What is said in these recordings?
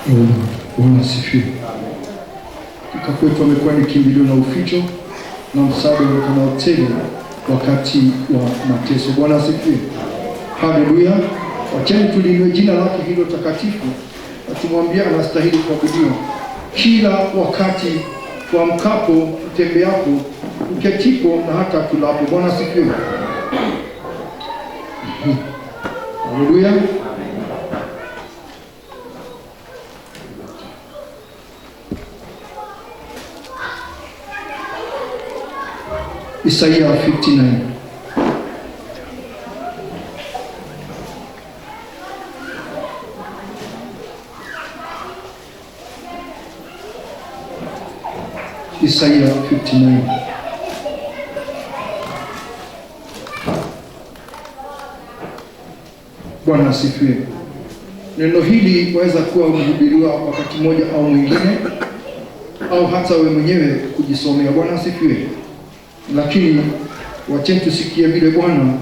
Bwana asifiwe. Hakika kwetu amekuwa ni kimbilio na uficho na msaada wa tele wakati wa mateso. Bwana asifiwe. Haleluya. Wacheni tuliinue jina lake hilo takatifu na tumwambie anastahili kuabudiwa kila wakati, tuamkapo, tutembeapo, tuketipo na hata tulapo. Bwana asifiwe. Haleluya. Isaiah 59. Isaiah 59. Bwana asifiwe. Neno hili waweza kuwa umehubiriwa wakati mmoja au mwingine, au hata wewe mwenyewe kujisomea. Bwana asifiwe. Lakini wacheni tusikie vile Bwana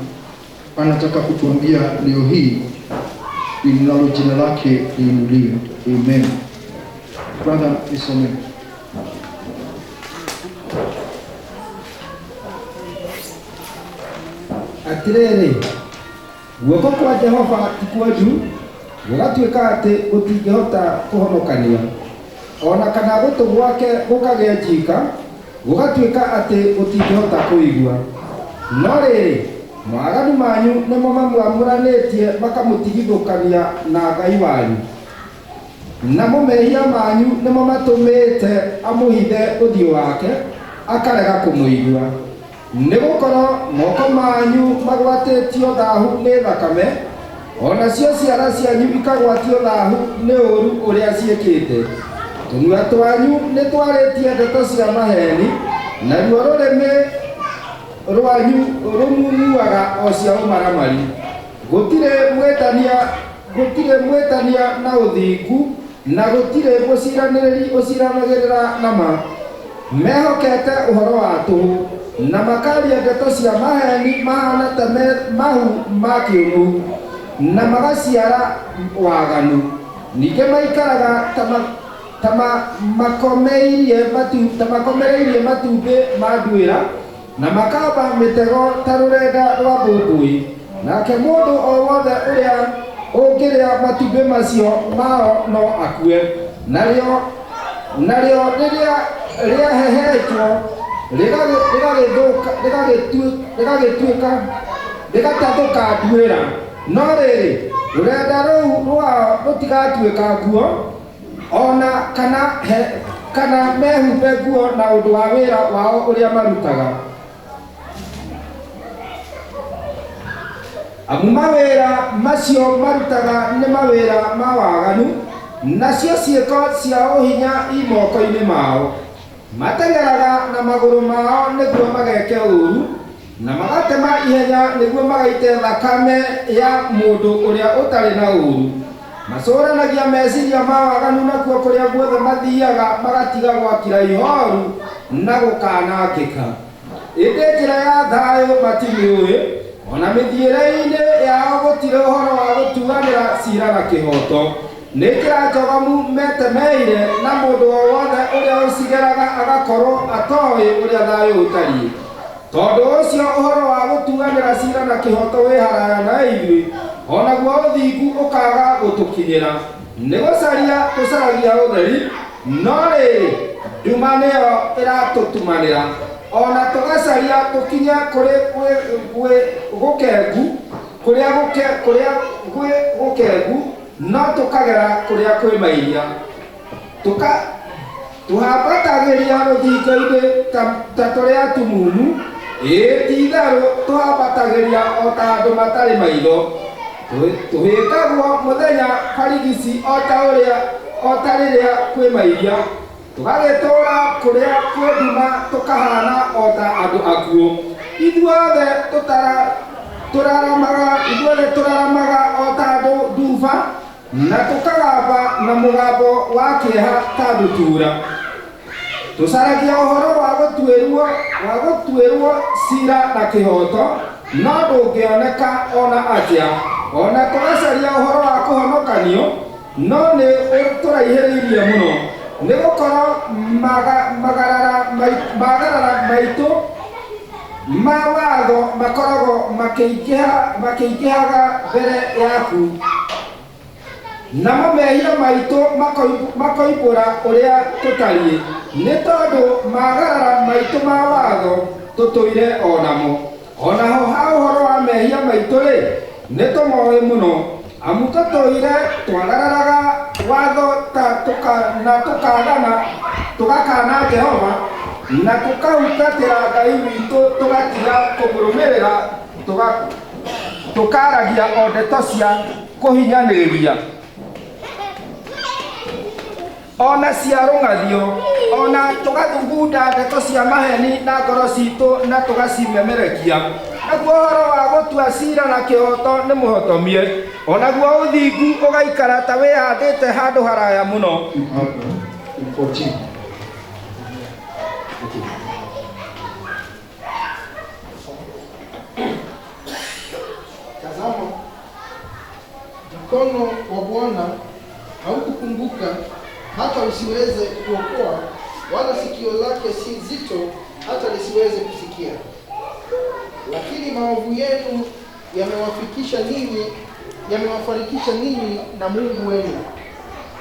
anataka kutuambia leo hii, linalo jina lake liinuliwe. Amen. Brother, nisome. Atirere, guoko kwa Jehova tikwoju, gũgatuĩka atĩ gũtingĩhota kũhonokania, ona kana gũtũ gwake gũkagĩa njika, gũgatuĩka atĩ gũtingĩhota kũigua. No rĩrĩ, mwaganu manyu nĩmo mamwamũranĩtie makamũtigithũkania na Ngai wanyu, namo mehia manyu nĩmo matũmĩte amũhithe ũthiũ wake, akarega kũmũigua. Nĩgũkorwo moko manyu magwatĩtio thaahu nĩ thakame, ona cio ciara cianyu ikagwatio thaahu nĩ ũũru ũrĩa ciĩkĩte. Tũnua twanyu nĩ twarĩtie ndeto cia maheni, naruo rũrĩmĩ rwanyu rũmumuaga o cia ũmaramari. Gũtirĩ mwĩtania na ũthingu, na gũtirĩ mũciranĩrĩri ũciranagĩrĩra na ma. Mehokete ũhoro wa tũhũ, na makaria ndeto cia maheni mahana ta mahu ma kĩũnũhu, na magaciara waganu. Ningĩ maikaraga ta makomereirie matumbĩ ma nduĩra, na makamba mĩtego ta rũrenda rwa mbũmbũĩ. Nake mũndũ o wothe ũrĩa ũngĩrĩa matumbĩ macio mao no akue. Narĩo rĩrĩa rĩahehetwo rĩgatathũka nduĩra. No rĩrĩ, rũrenda rũu rwao rũtigatuĩka nguo, ona kana mehumbe nguo na ũndũ wa wĩra wao ũrĩa marutaga. Amu mawĩra macio marutaga nĩ mawĩra ma waganu, nacio ciĩko cia ũhinya moko-inĩ mao. Mateng'eraga na magũrũ mao nĩguo mageke ũũru, na magatema ihenya nĩguo magaite thakame ya mũndũ ũrĩa ũtarĩ na ũũru. Macũranagia meciria ma waganu, nakuo kũrĩa guothe mathiaga magatiga gwakira ihoru na gũkanangĩka. Ĩndĩ njĩra ya thayũ matimĩũĩ, ona mĩthiĩre-inĩ yao gũtirĩ ũhoro wa gũtuanĩra ciira na kĩhoto. Nĩ njĩra njogamu metemeire, na mũndũ o wothe ũrĩa ũcigeraga agakorwo atoĩ ũrĩa thayũ ũtariĩ. Tondũ ũcio ũhoro wa gũtuanĩra ciira na kĩhoto wĩ haraya na ithuĩ, onaguo ũthingu ũkaga gũtũkinyĩra. Nĩ gũcaria tũcaragia ũtheri, no rĩrĩ nduma nĩyo ĩratũtumanĩra. Ona tũgacaria tũkinye kũrĩ gũkengu, kũrĩa gũkengu, no tũkagera kũrĩa kwĩ mairia. Tũhambatagĩria rũthingo-inĩ ta tũrĩa atumumu, ti-itherũ tũhambatagĩria o ta andũ matarĩ maitho. Tũhĩngagwo mũthenya barigici o ta rĩrĩa kwĩ mairia. Tũgagĩtũũra kũrĩa kwĩ nduma tũkahana o ta andũ akuũ. Ithuothe tũraramaga o ta andũ nduba, na tũkagamba na mũgambo wa kĩeha ta ndutura. Tũcaragia ũhoro wa gũtuĩrwo ciira na kĩhoto, no ndũngĩoneka ona atĩa. Ona tũgacaria ũhoro wa kũhonokanio, no nĩ tũraihĩrĩirie mũno nĩ gũkorwo magarara maitũ ma watho makoragwo makĩingĩhaga mbere yaku, namo mehia maitũ makoimbũra ũrĩa tũtariĩ, nĩ tondũ magarara maitũ ma watho tũtũire onamo. Onaho ha ũhoro wa mehia maitũ-rĩ, nĩ tũmoĩ mũno, amu tũtũire twagararaga watho tũgakana Jehova na tũkahutatĩra Ngai witũ, tũgatiga kũmũrũmĩrĩra, tũkaragia o ndeto cia kũhinyanĩrĩria, ona cia rũng'athio, ona tũgathugunda ndeto cia maheni na ngoro citũ na tũgacimemerekia. Naguo ũhoro wa gũtua cira na kĩhoto nĩ mũhotomie, onaguo ũthingu ũgaikara ta wĩhandĩte handũ haraya mũno. Tazama, mkono wa Bwana haukupunguka hata usiweze kuokoa, wala sikio lake si zito hata lisiweze kusikia. Lakini maovu yenu yamewafarikisha ninyi na Mungu wenu,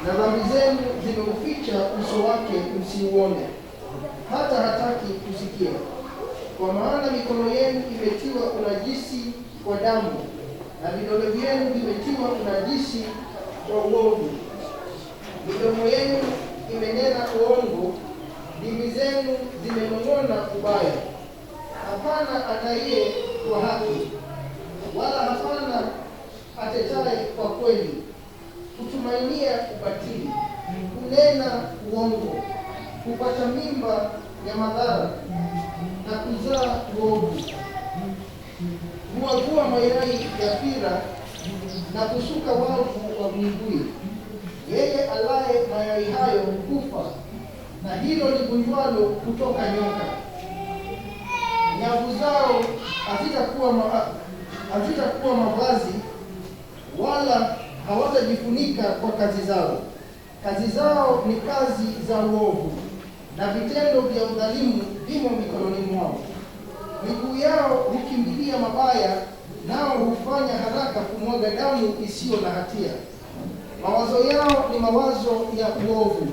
na dhambi zenu zimeuficha uso wake msiuone, hata hataki kusikia. Kwa maana mikono yenu imetiwa unajisi kwa damu, na vidole vyenu vimetiwa unajisi kwa uovu. Midomo yenu imenena uongo, ndimi zenu zimenong'ona ubaya. Hapana ataiye kwa haki, wala hapana atetaye kwa kweli. Kutumainia ubatili, kunena uongo, kupata mimba ya madhara na kuzaa uovu. Huagua mayai ya pira na kusuka wavu wa buibui. Yeye alaye mayai hayo hufa, na hilo livunjwalo kutoka nyoka. Nyavu zao hazitakuwa mavazi, wala hawatajifunika kwa kazi zao. Kazi zao ni kazi za uovu, na vitendo vya udhalimu vimo mikononi mwao. Miguu yao hukimbilia mabaya, nao hufanya haraka kumwaga damu isiyo na hatia. Mawazo yao ni mawazo ya uovu,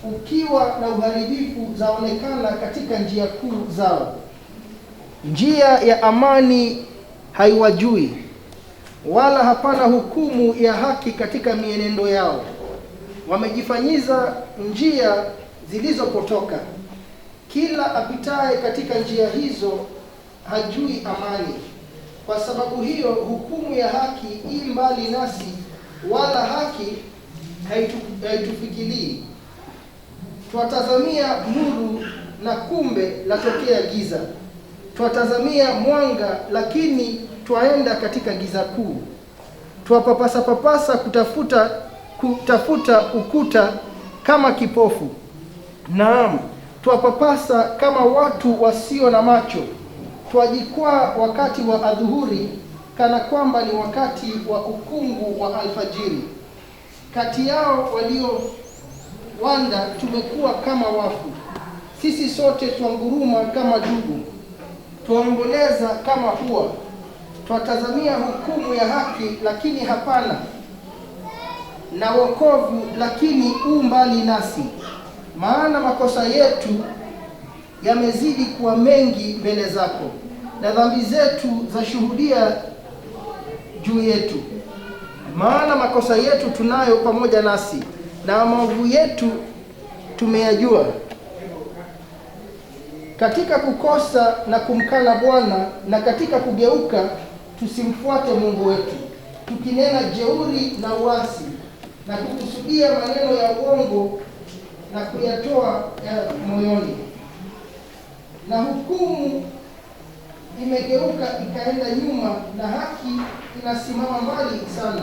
ukiwa na uharibifu zaonekana katika njia kuu zao. Njia ya amani haiwajui, wala hapana hukumu ya haki katika mienendo yao. Wamejifanyiza njia zilizopotoka, kila apitaye katika njia hizo hajui amani. Kwa sababu hiyo hukumu ya haki i mbali nasi, wala haki haitufikilii. Twatazamia nuru na kumbe latokea giza. Twatazamia mwanga lakini twaenda katika giza kuu. Twapapasa kutafuta ukuta kama kipofu. Naam, twapapasa kama watu wasio na macho. Twajikwaa wakati wa adhuhuri, kana kwamba ni wakati wa ukungu wa alfajiri. Kati yao waliowanda tumekuwa kama wafu. Sisi sote twanguruma kama dubu, twaomboleza kama hua. Twatazamia hukumu ya haki lakini hapana, na wokovu lakini mbali nasi. Maana makosa yetu yamezidi kuwa mengi mbele zako, na dhambi zetu zashuhudia juu yetu. Maana makosa yetu tunayo pamoja nasi, na maovu yetu tumeyajua. Katika kukosa na kumkana Bwana, na katika kugeuka tusimfuate Mungu wetu, tukinena jeuri na uasi, na kukusudia maneno ya uongo na kuyatoa moyoni. Na hukumu imegeuka ikaenda nyuma, na haki inasimama mbali sana.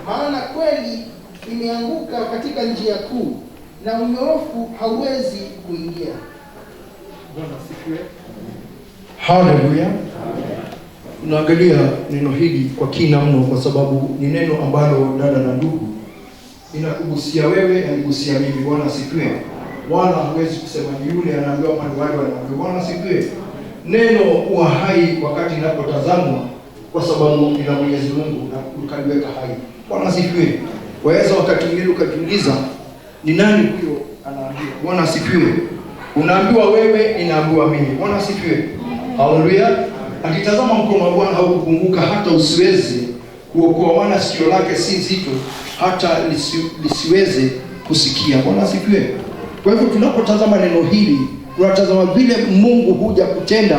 Maana kweli imeanguka katika njia kuu, na unyoofu hauwezi kuingia. Haleluya. Tunaangalia neno hili kwa kina mno, kwa sababu ni neno ambalo dada na ndugu inakugusia wewe, inanigusia mimi. Bwana asifiwe. Wala huwezi kusema ni yule anaambiwa ama ni wale wanaambiwa. Bwana asifiwe. Neno huwa hai wakati linapotazamwa, kwa sababu ni la Mwenyezi Mungu na ukaliweka hai. Bwana asifiwe. Waweza wakati mwingine ukajiuliza ni nani huyo anaambiwa. Bwana asifiwe. Unaambiwa wewe, ninaambiwa mimi. Bwana asifiwe. Haleluya. Akitazama mkono wa Bwana haukupunguka hata usiweze kuokoa, wana sikio lake si zito hata lisiweze kusikia. Bwana asifiwe. Kwa hivyo tunapotazama neno hili, tunatazama vile Mungu huja kutenda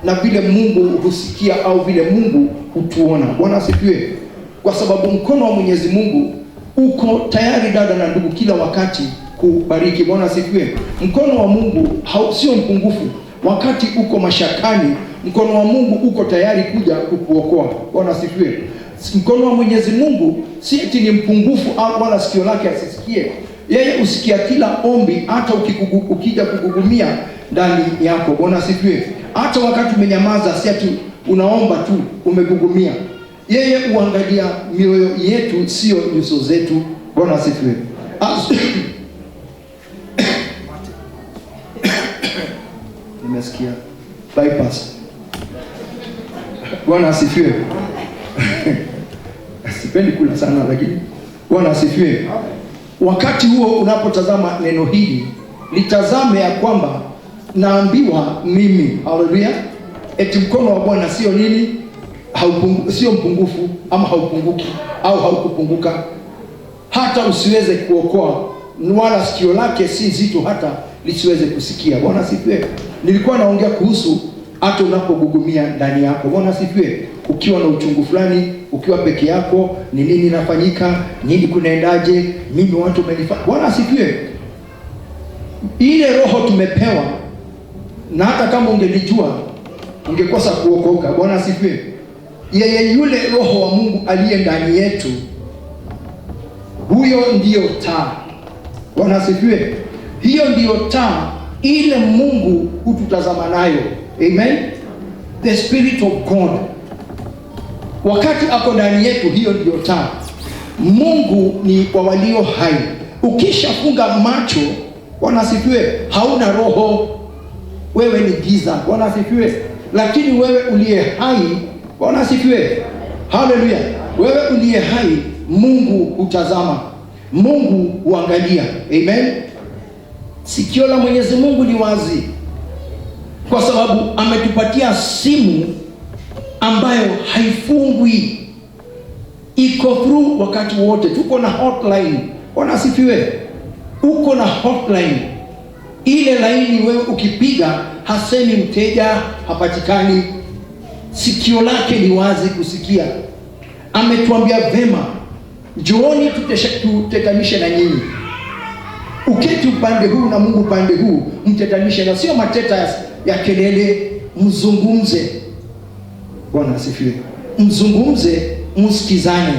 na vile Mungu husikia au vile Mungu hutuona. Bwana asifiwe. Kwa sababu mkono wa Mwenyezi Mungu uko tayari, dada na ndugu, kila wakati kubariki. Bwana asifiwe. Mkono wa Mungu sio mpungufu. Wakati uko mashakani, mkono wa Mungu uko tayari kuja kukuokoa. Bwana asifiwe. Mkono wa Mwenyezi Mungu si eti ni mpungufu au wala sikio lake asisikie. Yeye usikia kila ombi, hata ukija kugugumia ndani yako. Bwana asifiwe. Hata wakati umenyamaza, si eti unaomba tu umegugumia. Yeye uangalia mioyo yetu, sio nyuso zetu. Bwana asifiwe. Nimesikia bypass. Bwana asifiwe. Sipendi kula sana, lakini Bwana asifiwe. Wakati huo unapotazama neno hili, litazame ya kwamba naambiwa mimi, haleluya, eti mkono wa Bwana sio nini? Sio mpungufu ama haupunguki au haukupunguka hata usiweze kuokoa, wala sikio lake si zito hata lisiweze kusikia. Bwana asifiwe. Nilikuwa naongea kuhusu hata unapogugumia ndani yako. Bwana asifiwe. Ukiwa na uchungu fulani, ukiwa peke yako, ni nini inafanyika, nini kunaendaje, mimi watu wamenifanya. Bwana asifiwe. Ile roho tumepewa, na hata kama ungelijua ungekosa kuokoka. Bwana asifiwe. Yeye yule roho wa Mungu aliye ndani yetu, huyo ndiyo taa. Bwana asifiwe. Hiyo ndiyo taa ile Mungu hututazama nayo. Amen. The Spirit of God, wakati ako ndani yetu, hiyo ndiyo taa. Mungu ni kwa walio hai. Ukishafunga macho, Bwana asifiwe, hauna roho, wewe ni giza. Bwana asifiwe. Lakini wewe uliye hai, Bwana asifiwe, haleluya, wewe uliye hai, Mungu hutazama, Mungu huangalia. Amen. Sikio la Mwenyezi Mungu ni wazi, kwa sababu ametupatia simu ambayo haifungwi, iko through wakati wote. Tuko na hotline. Bwana asifiwe. Uko na hotline. Ile laini wewe ukipiga, hasemi mteja hapatikani. Sikio lake ni wazi kusikia. Ametuambia vema, njooni tutetanishe na nyinyi. Uketi upande huu na Mungu upande huu, mtetanishe, na sio mateta ya kelele, mzungumze. Bwana asifiwe. Mzungumze, msikizane.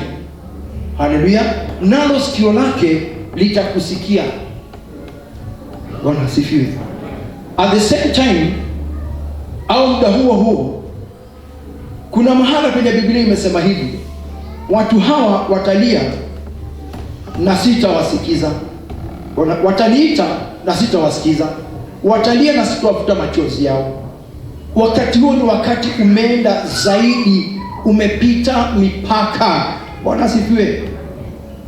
Haleluya. Nalo sikio lake litakusikia. Bwana asifiwe. At the same time, au muda huo huo, kuna mahala kwenye Biblia imesema hivi, watu hawa watalia na sitawasikiza. Wataniita na sitawasikiza. Watalia na sitawafuta machozi yao. Wakati huo ni wakati umeenda zaidi, umepita mipaka. Bwana asifiwe.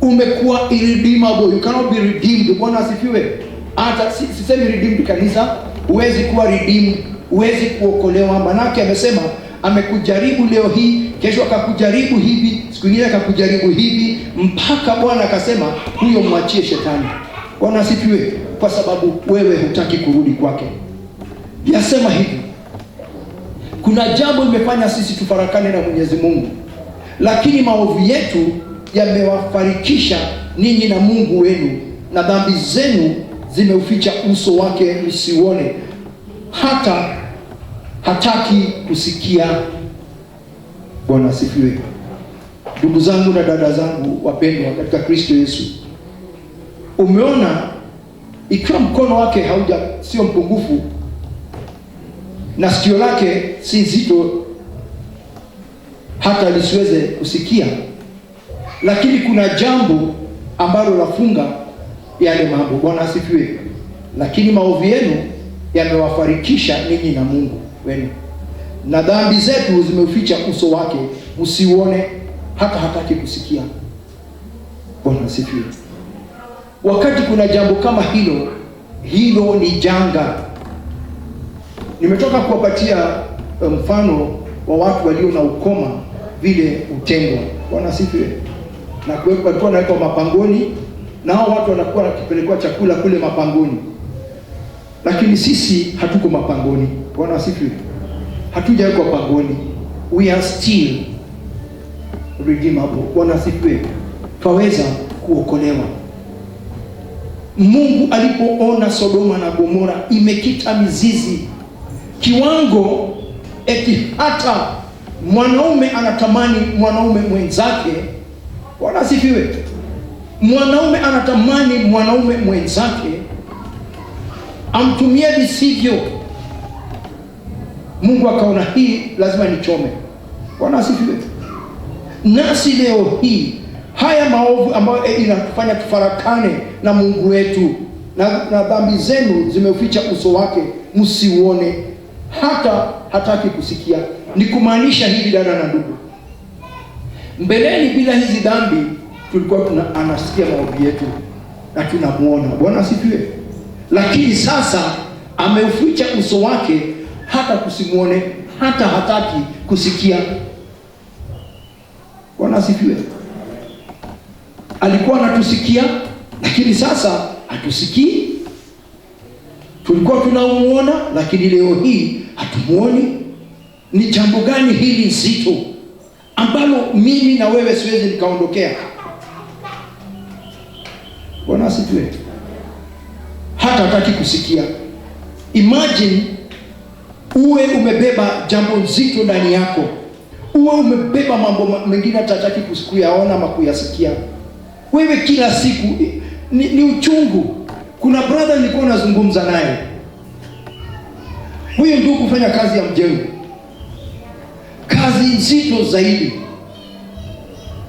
Umekuwa irredeemable. You cannot be redeemed. Bwana asifiwe. Hata sisemi redeemed kanisa, huwezi kuwa redeemed, huwezi kuokolewa. Manake amesema amekujaribu leo hii, kesho akakujaribu hivi, siku nyingine akakujaribu hivi, mpaka Bwana akasema huyo mwachie shetani. Bwana asifiwe. Kwa sababu wewe hutaki kurudi kwake. Yasema hivi, kuna jambo imefanya sisi tufarakane na Mwenyezi Mungu, lakini maovu yetu yamewafarikisha ninyi na Mungu wenu, na dhambi zenu zimeuficha uso wake msiuone, hata hataki kusikia. Bwana asifiwe. Ndugu zangu na dada zangu wapendwa katika Kristo Yesu, umeona, ikiwa mkono wake sio mpungufu na sikio lake si zito hata lisiweze kusikia, lakini kuna jambo ambalo lafunga yale mambo. Bwana asifiwe. Lakini maovu yenu yamewafarikisha ninyi na Mungu wenu, na dhambi zetu zimeuficha uso wake, msiuone, hata hataki kusikia. Bwana asifiwe. Wakati kuna jambo kama hilo, hilo ni janga. Nimetoka kuwapatia mfano wa watu walio na ukoma vile utengwa. Bwana asifiwe. Na walikuwa nawekwa mapangoni, na hao watu wanakuwa wakipelekwa chakula kule mapangoni. Lakini sisi hatuko mapangoni. Bwana asifiwe. Hatujawekwa pangoni. We are still redeemable. Bwana asifiwe. Twaweza kuokolewa. Mungu alipoona Sodoma na Gomora imekita mizizi kiwango eti hata mwanaume anatamani mwanaume mwenzake. Bwana asifiwe. Mwanaume anatamani mwanaume mwenzake amtumie visivyo. Mungu akaona hii lazima nichome. Bwana asifiwe. Nasi leo hii haya maovu ambayo inafanya tufarakane na Mungu wetu, na dhambi zenu zimeuficha uso wake, msiuone, hata hataki kusikia. Ni kumaanisha hivi, dada na ndugu, mbeleni bila hizi dhambi tulikuwa anasikia maovu yetu na tunamuona. Bwana asifiwe. Lakini sasa ameuficha uso wake, hata kusimuone, hata hataki kusikia. Bwana asifiwe. Alikuwa anatusikia, lakini sasa hatusikii. Tulikuwa tunamuona, lakini leo hii hatumuoni. Ni jambo gani hili zito ambalo mimi na wewe siwezi nikaondokea? Bwana asifiwe. Hata hataki kusikia. Imagine uwe umebeba jambo nzito ndani yako, uwe umebeba mambo mengine hata hataki kuyaona ama kuyasikia. Wewe kila siku ni uchungu. Kuna brother nilikuwa nazungumza naye, huyo ndugu kufanya kazi ya mjengo, kazi nzito zaidi.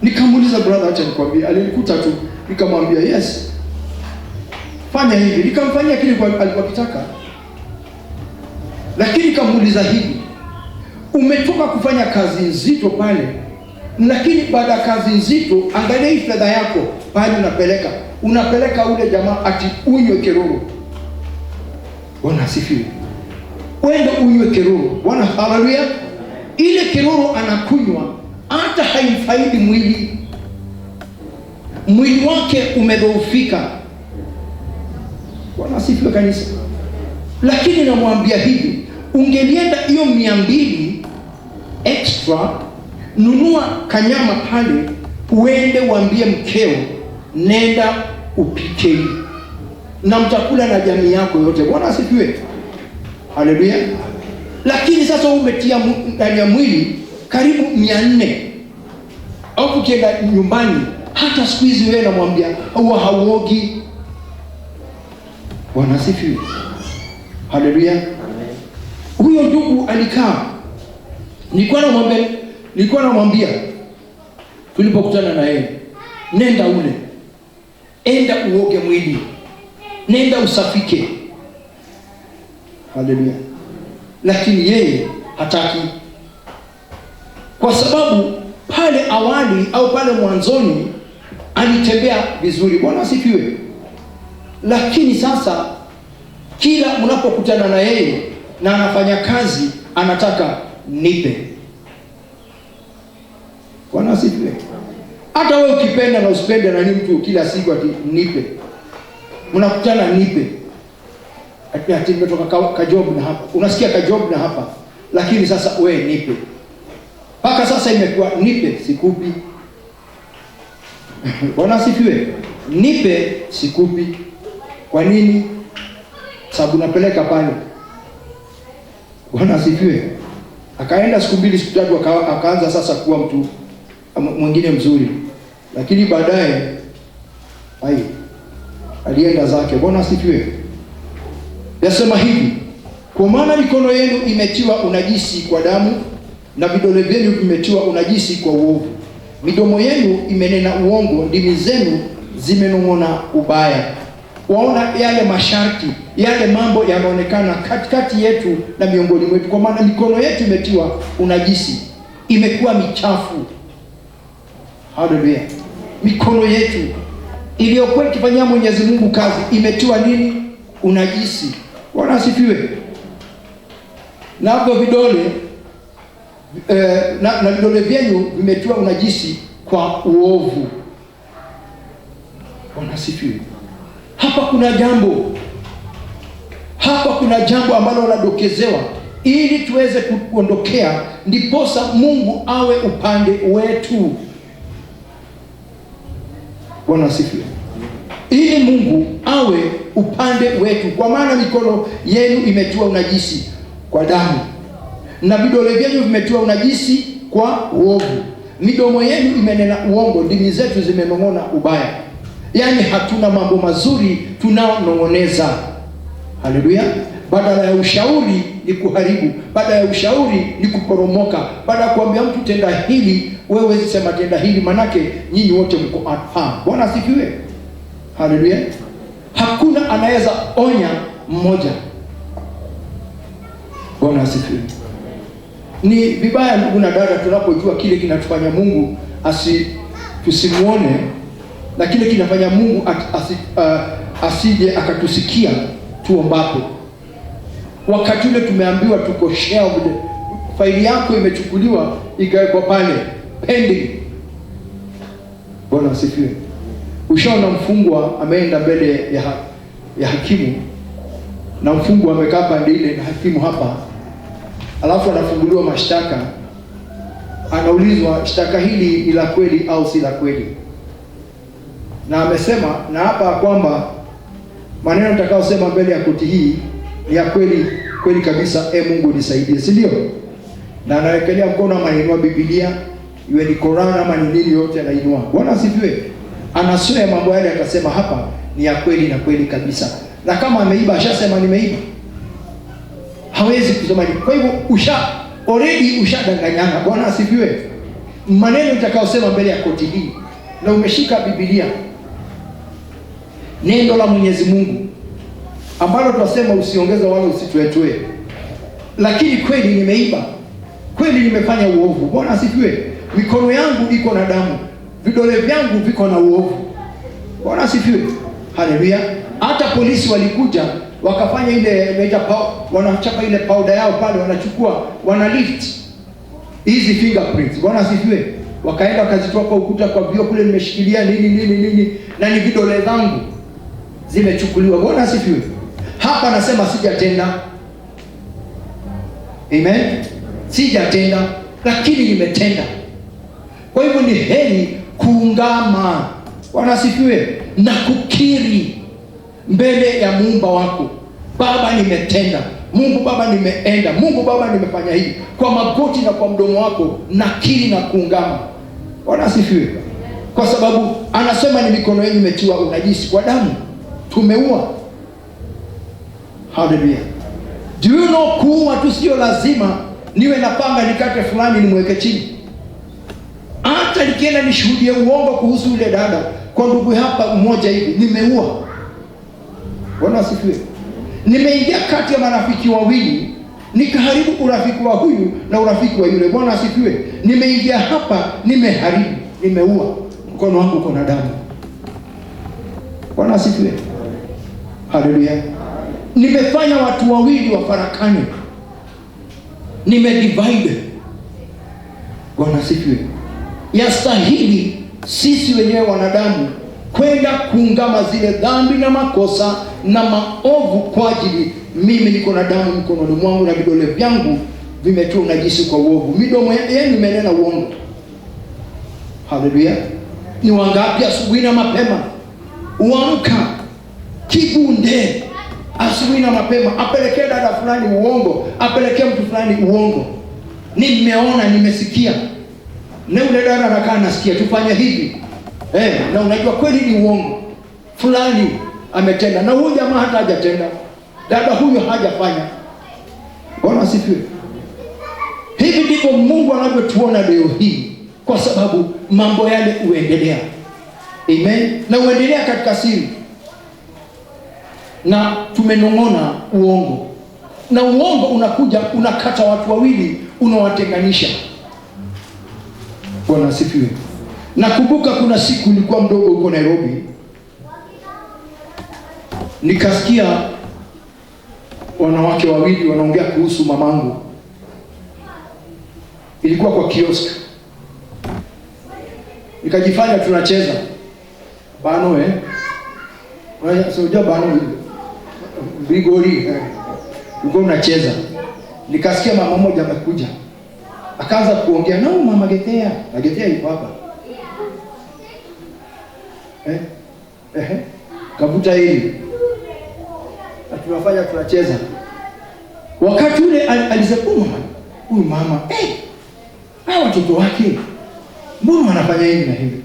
Nikamuuliza, brother, acha nikwambie. Alinikuta tu, nikamwambia yes, fanya hivi. Nikamfanyia kile alikuwa kitaka. Lakini nikamuuliza hivi, umetoka kufanya kazi nzito pale, lakini baada ya kazi nzito, angalia hii fedha yako pale unapeleka ule jamaa ati unywe keroro. Bwana asifiwe. Wenda unywe keroro. Bwana haleluya. Ile keroro anakunywa hata haimfaidi mwili wake umedhoofika. Bwana asifiwe kanisa. Lakini namwambia hivi, ungelienda hiyo 200 extra, nunua kanyama pale, uende uambie mkeo, nenda upike na mtakula na jamii yako yote. Bwana asifiwe. Haleluya. Lakini sasa umetia ndani ya mwili karibu 400. Au ukienda nyumbani, hata siku hizi wewe namwambia huwa hauogi. Bwana asifiwe. Haleluya. Huyo ndugu alikaa, nilikuwa namwambia tulipokutana na yeye, nenda ule, enda uoge mwili, nenda usafike. Haleluya. Lakini yeye hataki, kwa sababu pale awali au pale mwanzoni alitembea vizuri. Bwana asifiwe. Lakini sasa kila mnapokutana na yeye na anafanya kazi, anataka nipe. Bwana asifiwe. Hata wewe ukipenda na usipende na mtu kila siku ati nipe, mnakutana nipe, ati nimetoka kajob na hapa, unasikia kajob na hapa, lakini sasa wewe nipe. Paka sasa imekuwa nipe sikupi. Bwana asifiwe. Nipe sikupi. Kwa nini? Sababu napeleka pale. Bwana asifiwe. Akaenda siku 2 siku 3 akaanza sasa kuwa mtu mwingine mzuri, lakini baadaye alienda zake. Bwana asifiwe. Yasema hivi, kwa maana mikono yenu imetiwa unajisi kwa damu na vidole vyenu vimetiwa unajisi kwa uovu. Midomo yenu imenena uongo, ndimi zenu zimenong'ona ubaya. Waona yale masharti, yale mambo yanaonekana katikati yetu na miongoni mwetu, kwa maana mikono yetu imetiwa unajisi, imekuwa michafu. Haleluya. Mikono yetu iliyokuwa ikifanyia Mwenyezi Mungu kazi imetiwa nini? Unajisi. Bwana asifiwe. Na hapo vidole na vidole vyenu vimetiwa unajisi kwa uovu. Bwana asifiwe. Hapa kuna jambo ambalo ladokezewa ili tuweze kuondokea, ndiposa Mungu awe upande wetu. Bwana asifiwe. Ili Mungu awe upande wetu, kwa maana mikono yenu imetiwa unajisi kwa damu, na vidole vyenu vimetiwa unajisi kwa uovu. Midomo yenu imenena uongo, ndimi zetu zimenong'ona ubaya. Yaani hatuna mambo mazuri tunaonong'oneza. Haleluya. Badala ya ushauri ni kuharibu, badala ya ushauri ni kuporomoka. Badala ya kuambia mtu tenda hili, wewe sema tenda hili, manake nyinyi wote mko hapa. Bwana asifiwe. Haleluya. Hakuna anaweza onya mmoja. Bwana asifiwe. Ni vibaya ndugu na dada tunapojua kile kinatufanya Mungu tusimuone, na kile kinafanya Mungu asije akatusikia tuombapo. Wakati ule tumeambiwa tuko shelved, faili yako imechukuliwa ikawekwa pale pending. Bwana asifiwe. Ushaona mfungwa ameenda mbele ya hakimu, na mfungwa amekaa pande ile na hakimu hapa, alafu anafunguliwa mashtaka, anaulizwa shtaka hili ni la kweli au si la kweli, na amesema na hapa kwamba maneno nitakayosema mbele ya koti hii ni ya kweli kabisa, Mungu nisaidie, si ndio? Na anawekelea mkono ama anainua Biblia, iwe ni Qur'an ama ni nini, yote anainua. Bwana asifiwe. Anasema mambo yale, akasema hapa ni ya kweli na kweli kabisa. Na kama ameiba, ashasema nimeiba, hawezi kusema ni. Kwa hivyo already ushadanganyana. Bwana asifiwe. Maneno nitakayosema mbele ya koti hii, na umeshika Biblia, neno la Mwenyezi Mungu ambalo tunasema usiongeza wala usituetoe, lakini kweli nimeiba, kweli nimefanya uovu. Bwana asifiwe. Mikono yangu iko na damu, vidole vyangu viko na uovu. Bwana asifiwe. Haleluya. Hata polisi walikuja wakafanya ile wanachapa ile powder yao pale, wanachukua, wana lift hizi fingerprints. Bwana asifiwe. Wakaenda wakazitoa kwa ukuta, kwa vio kule nimeshikilia nini, na ni vidole zangu zimechukuliwa. Bwana asifiwe. Hapa nasema sijatenda. Amen. Sijatenda, lakini nimetenda. Kwa hivyo ni heri kuungama, Bwana asifiwe, na kukiri mbele ya Muumba wako. Baba, nimetenda. Mungu Baba, nimeenda. Mungu Baba, nimefanya hivi. Kwa magoti na kwa mdomo wako nakiri na kuungama. Bwana asifiwe. Kwa sababu anasema ni mikono yenu imetiwa unajisi kwa damu. Tumeua. Hallelujah. Do you know kuua tu sio lazima niwe na panga nikate fulani nimweke chini. Hata nikienda nishuhudie uongo kuhusu yule dada kwa ndugu hapa mmoja hivi, nimeua. Bwana asifiwe. Nimeingia kati ya marafiki wawili, nikaharibu urafiki wa huyu na urafiki wa yule. Bwana asifiwe. Nimeingia hapa, nimeharibu, nimeua. Mkono wangu uko na damu. Bwana asifiwe. Haleluya. Nimefanya watu wawili wafarakane, nimedivide. Bwana asifiwe. Yastahili sisi wenyewe wanadamu kwenda kuungama zile dhambi na makosa na maovu kwa ajili mimi niko na damu mkononi mwangu na vidole vyangu vimetiwa unajisi kwa uovu. Midomo yenu imenena uongo. Haleluya. Ni wangapi asubuhi na mapema uamka kibunde asubuhi na mapema apelekee dada fulani uongo, apelekee mtu fulani uongo, nimeona nimesikia, na yule dada anakaa nasikia tufanye hivi, na unajua kweli ni uongo fulani ametenda, na huyu jamaa hata hajatenda, dada huyo hajafanya. Bwana asifiwe. Hivi ndivyo Mungu anavyotuona leo hii, kwa sababu mambo yale uendelea. Amen. Na uendelea katika siri. Na tumenong'ona uongo. Na uongo unakuja unakata watu wawili, unawatenganisha. Bwana asifiwe. Nakumbuka kuna siku nilikuwa mdogo huko Nairobi. Nikasikia wanawake wawili wanaongea kuhusu mamangu. Ilikuwa kwa kiosk. Nikajifanya tunacheza. Bano Unajua bano bigori. Uko unacheza. Nikasikia mama mmoja amekuja. Akaanza kuongea, "No mama Gethea." Na Gethea yuko hapa. Kavuta hili. Tunafanya tunacheza. Wakati ule alisema, huyu mama, hao watoto wake mbona wanafanya hivi na hivi?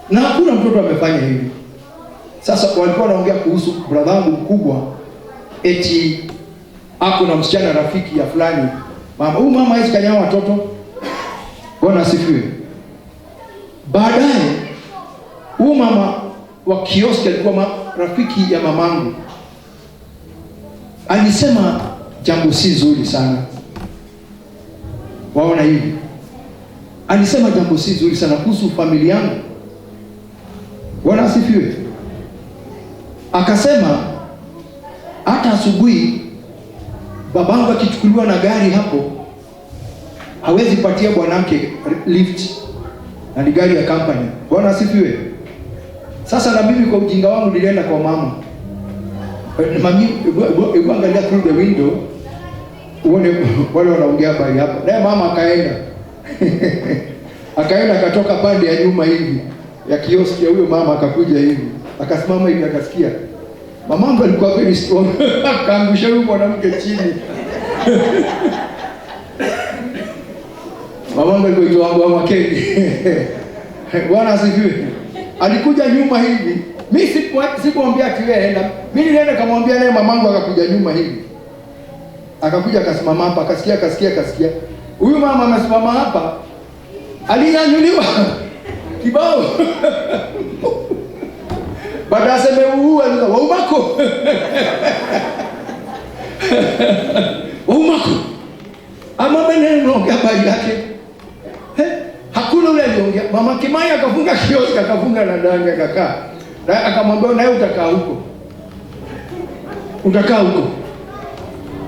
Na hakuna mtoto amefanya hivi. Sasa walikuwa wanaongea kuhusu brother wangu mkubwa, eti ako na msichana rafiki ya fulani. Mama, huyu mama hizi kanya watoto. Bwana asifiwe. Baadaye huyu mama wa kioski alikuwa rafiki ya mamangu. Alisema jambo si zuri sana. Waona hivi? Alisema jambo si zuri sana kuhusu familia yangu. Bwana asifiwe. Akasema hata asubuhi babangu akichukuliwa na gari hapo hawezi patia bwanake lift, na ni gari ya company. Bwana asifiwe. Sasa na mimi kwa ujinga wangu nilienda kwa mama. Mami, hebu angalia through the window uone wale wanaongea habari hapa. Naye mama akaenda. Akaenda akatoka pande ya nyuma hivi ya kioski ya huyo mama, akakuja hivi. Akasimama hivi akasikia. Mamangu alikuwa very strong. Akaangusha huyo mwanamke chini. Mamangu alikuwa wangu wa Makeni. Bwana asifiwe. Alikuja nyuma hivi. Mimi sikumwambia ati wewe enda. Mimi nilienda kamwambia naye mamangu akakuja nyuma hivi. Akakuja akasimama hapa, akasikia. Huyu mama amesimama hapa. Alinyanyuliwa kibao. Baada aseme waumako. Waumako. Ama bene unaongea habari yake. Hakuna ule aliongea. Mama Kimaya akafunga kioski, akafunga na ndani akakaa. Na akamwambia naye utakaa huko.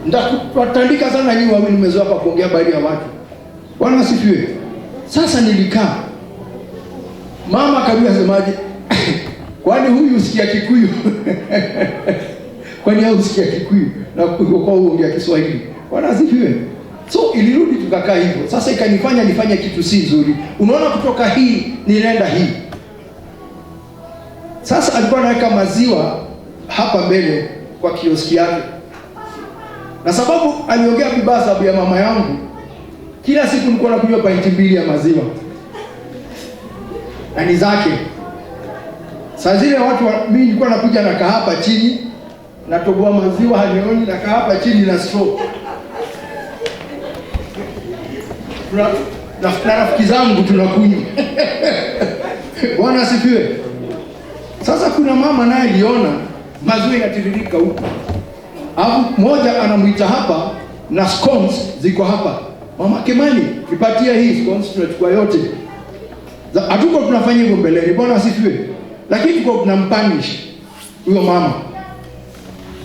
Ntakutandika sana nyinyi wawili mmezoea hapa kuongea habari ya watu. Bwana asifiwe. Sasa nilikaa. Mama akabia semaje? Kwani huyu usikia Kikuyu? Kwani hao usikia Kikuyu? Na kwa uongea Kiswahili. Bwana asifiwe. So ilirudi tukakaa hivyo. Sasa ikanifanya nifanye kitu si nzuri. Unaona, kutoka hii ninaenda hii. Sasa alikuwa anaweka maziwa hapa mbele kwa kioski yake. Na sababu aliongea vibaya sababu ya mama yangu, kila siku nilikuwa nakunywa pint 2 ya maziwa. Na ni zake. Saa zile mimi nilikuwa nakuja na hapa chini, natoboa maziwa hanioni, na hapa chini na straw. Na rafiki zangu tunakunywa. Bwana asifiwe. Sasa kuna mama naye aliona maziwa yanatiririka huko. Alafu mmoja anamuita hapa na scones ziko hapa. Mama Kimani, nipatie hii scones, tunachukua yote. Hatuko tunafanya hivyo mbeleni. Bwana asifiwe. Lakini tuko tunampanish huyo mama.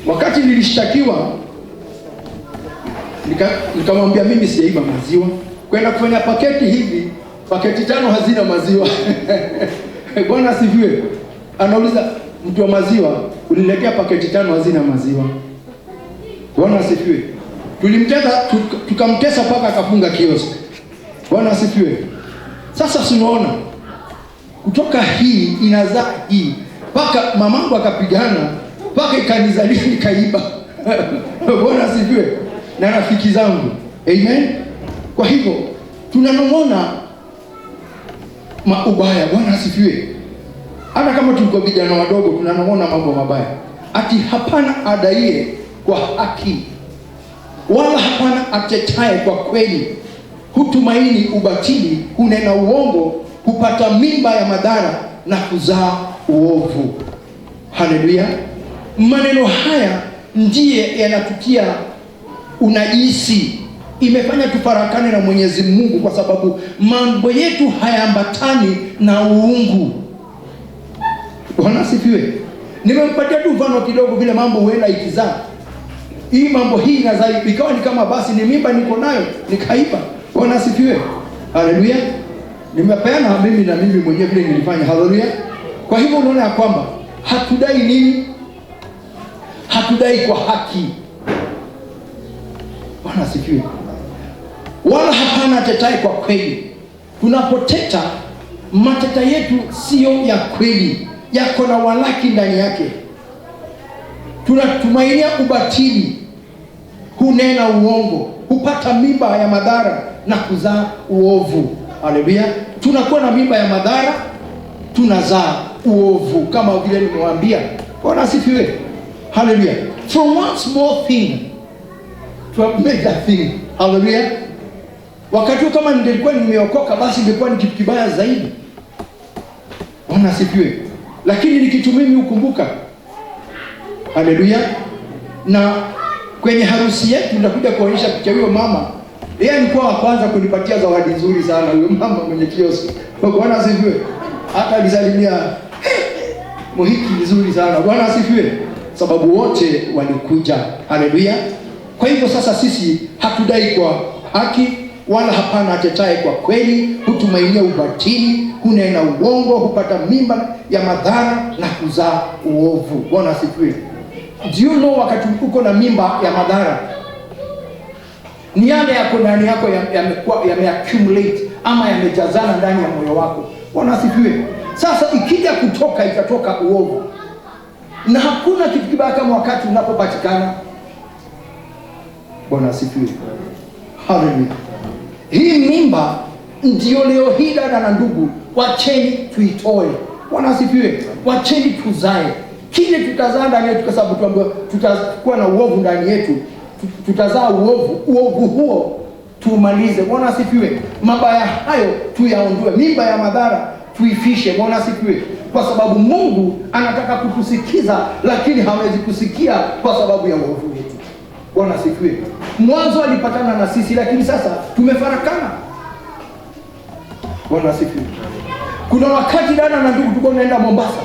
Wakati nilishtakiwa nikamwambia mimi sijaiba maziwa. Kwenda kufanya paketi hivi, paketi 5 hazina maziwa. Bwana asifiwe. Anauliza mtu wa maziwa, uniletea paketi 5 hazina maziwa. Bwana asifiwe. Tukamtesa paka akafunga kioski. Bwana asifiwe. Sasa tunaona kutoka hii inazaa hii, paka mamangu akapigana, paka ikanizalia nikaiba. Bwana asifiwe. Na rafiki zangu. Amen. Kwa hivyo tunanong'ona maubaya. Bwana asifiwe. Hata kama tulikuwa vijana wadogo tunanong'ona mambo mabaya. Ati hapana adaiye kwa haki, wala hapana atetaye kwa kweli. Hutumaini ubatili, hunena uongo, hupata mimba ya madhara, na kuzaa uovu. Haleluya! Maneno haya ndiye yanatutia unajisi, imefanya tufarakane na Mwenyezi Mungu, kwa sababu mambo yetu hayaambatani na uungu. Bwana asifiwe. Nimempatia tu mfano kidogo vile mambo huenda ikizaa. Hii mambo hii inazaa ikawa ni kama basi ni mimba niko nayo nikaipa. Bwana asifiwe. Haleluya. Nimepeana mimi na mimi mwenyewe vile nilifanya. Haleluya. Kwa hivyo unaona ya kwamba hatudai nini? Hatudai kwa haki. Bwana asifiwe. Wala hapana tetai kwa kweli. Tunapoteta, mateta yetu sio ya kweli, yako na walaki ndani yake. Tunatumainia ubatili, hunena uongo, hupata mimba ya madhara na kuzaa uovu. Haleluya. Tunakuwa na mimba ya madhara, tunazaa uovu, kama vile nimewaambia. Bwana asifiwe. Haleluya. From one small thing to a major thing. Haleluya. Wakati kama nilikuwa nimeokoka, basi ingekuwa ni kitu kibaya zaidi. Bwana asifiwe. Lakini ni kitu mimi ukumbuka. Haleluya. Na kwenye harusi yetu nitakuja kuonyesha picha huyo mama. Yeye alikuwa wa kwanza kunipatia zawadi nzuri sana, huyo mama mwenye kioski. Bwana asifiwe. Hata alisalimia mohiki nzuri sana. Bwana asifiwe. Sababu wote walikuja. Haleluya. Kwa hivyo sasa sisi hatudai kwa haki, wala hapana atetaye kwa kweli, hutumainia ubatili, hunena uongo, hupata mimba ya madhara na kuzaa uovu. Bwana asifiwe. Do you know wakati uko na mimba ya madhara, ni yale yako ndani yako yameaccumulate ama yamejazana ndani ya moyo wako. Bwana asifiwe. Sasa ikija kutoka, itatoka uovu. Na hakuna kitu kibaya kama wakati unapopatikana. Bwana asifiwe. Haleluya. Hii mimba ndio leo hii dada na ndugu, wacheni tuitoe. Bwana asifiwe. Wacheni tuzae. Kile tutazaa ndani yetu, kwa sababu tuambiwa tutakuwa na uovu ndani yetu, tutazaa uovu. Uovu huo tumalize. Bwana asifiwe. Mabaya hayo tuyaondoe. Mimba ya madhara tuifishe. Bwana asifiwe. Kwa sababu Mungu anataka kutusikiza, lakini hawezi kusikia kwa sababu ya uovu wetu. Bwana asifiwe. Mwanzo alipatana na sisi, lakini sasa tumefarakana. Bwana asifiwe. Kuna wakati dada na ndugu tulikuwa tunaenda Mombasa.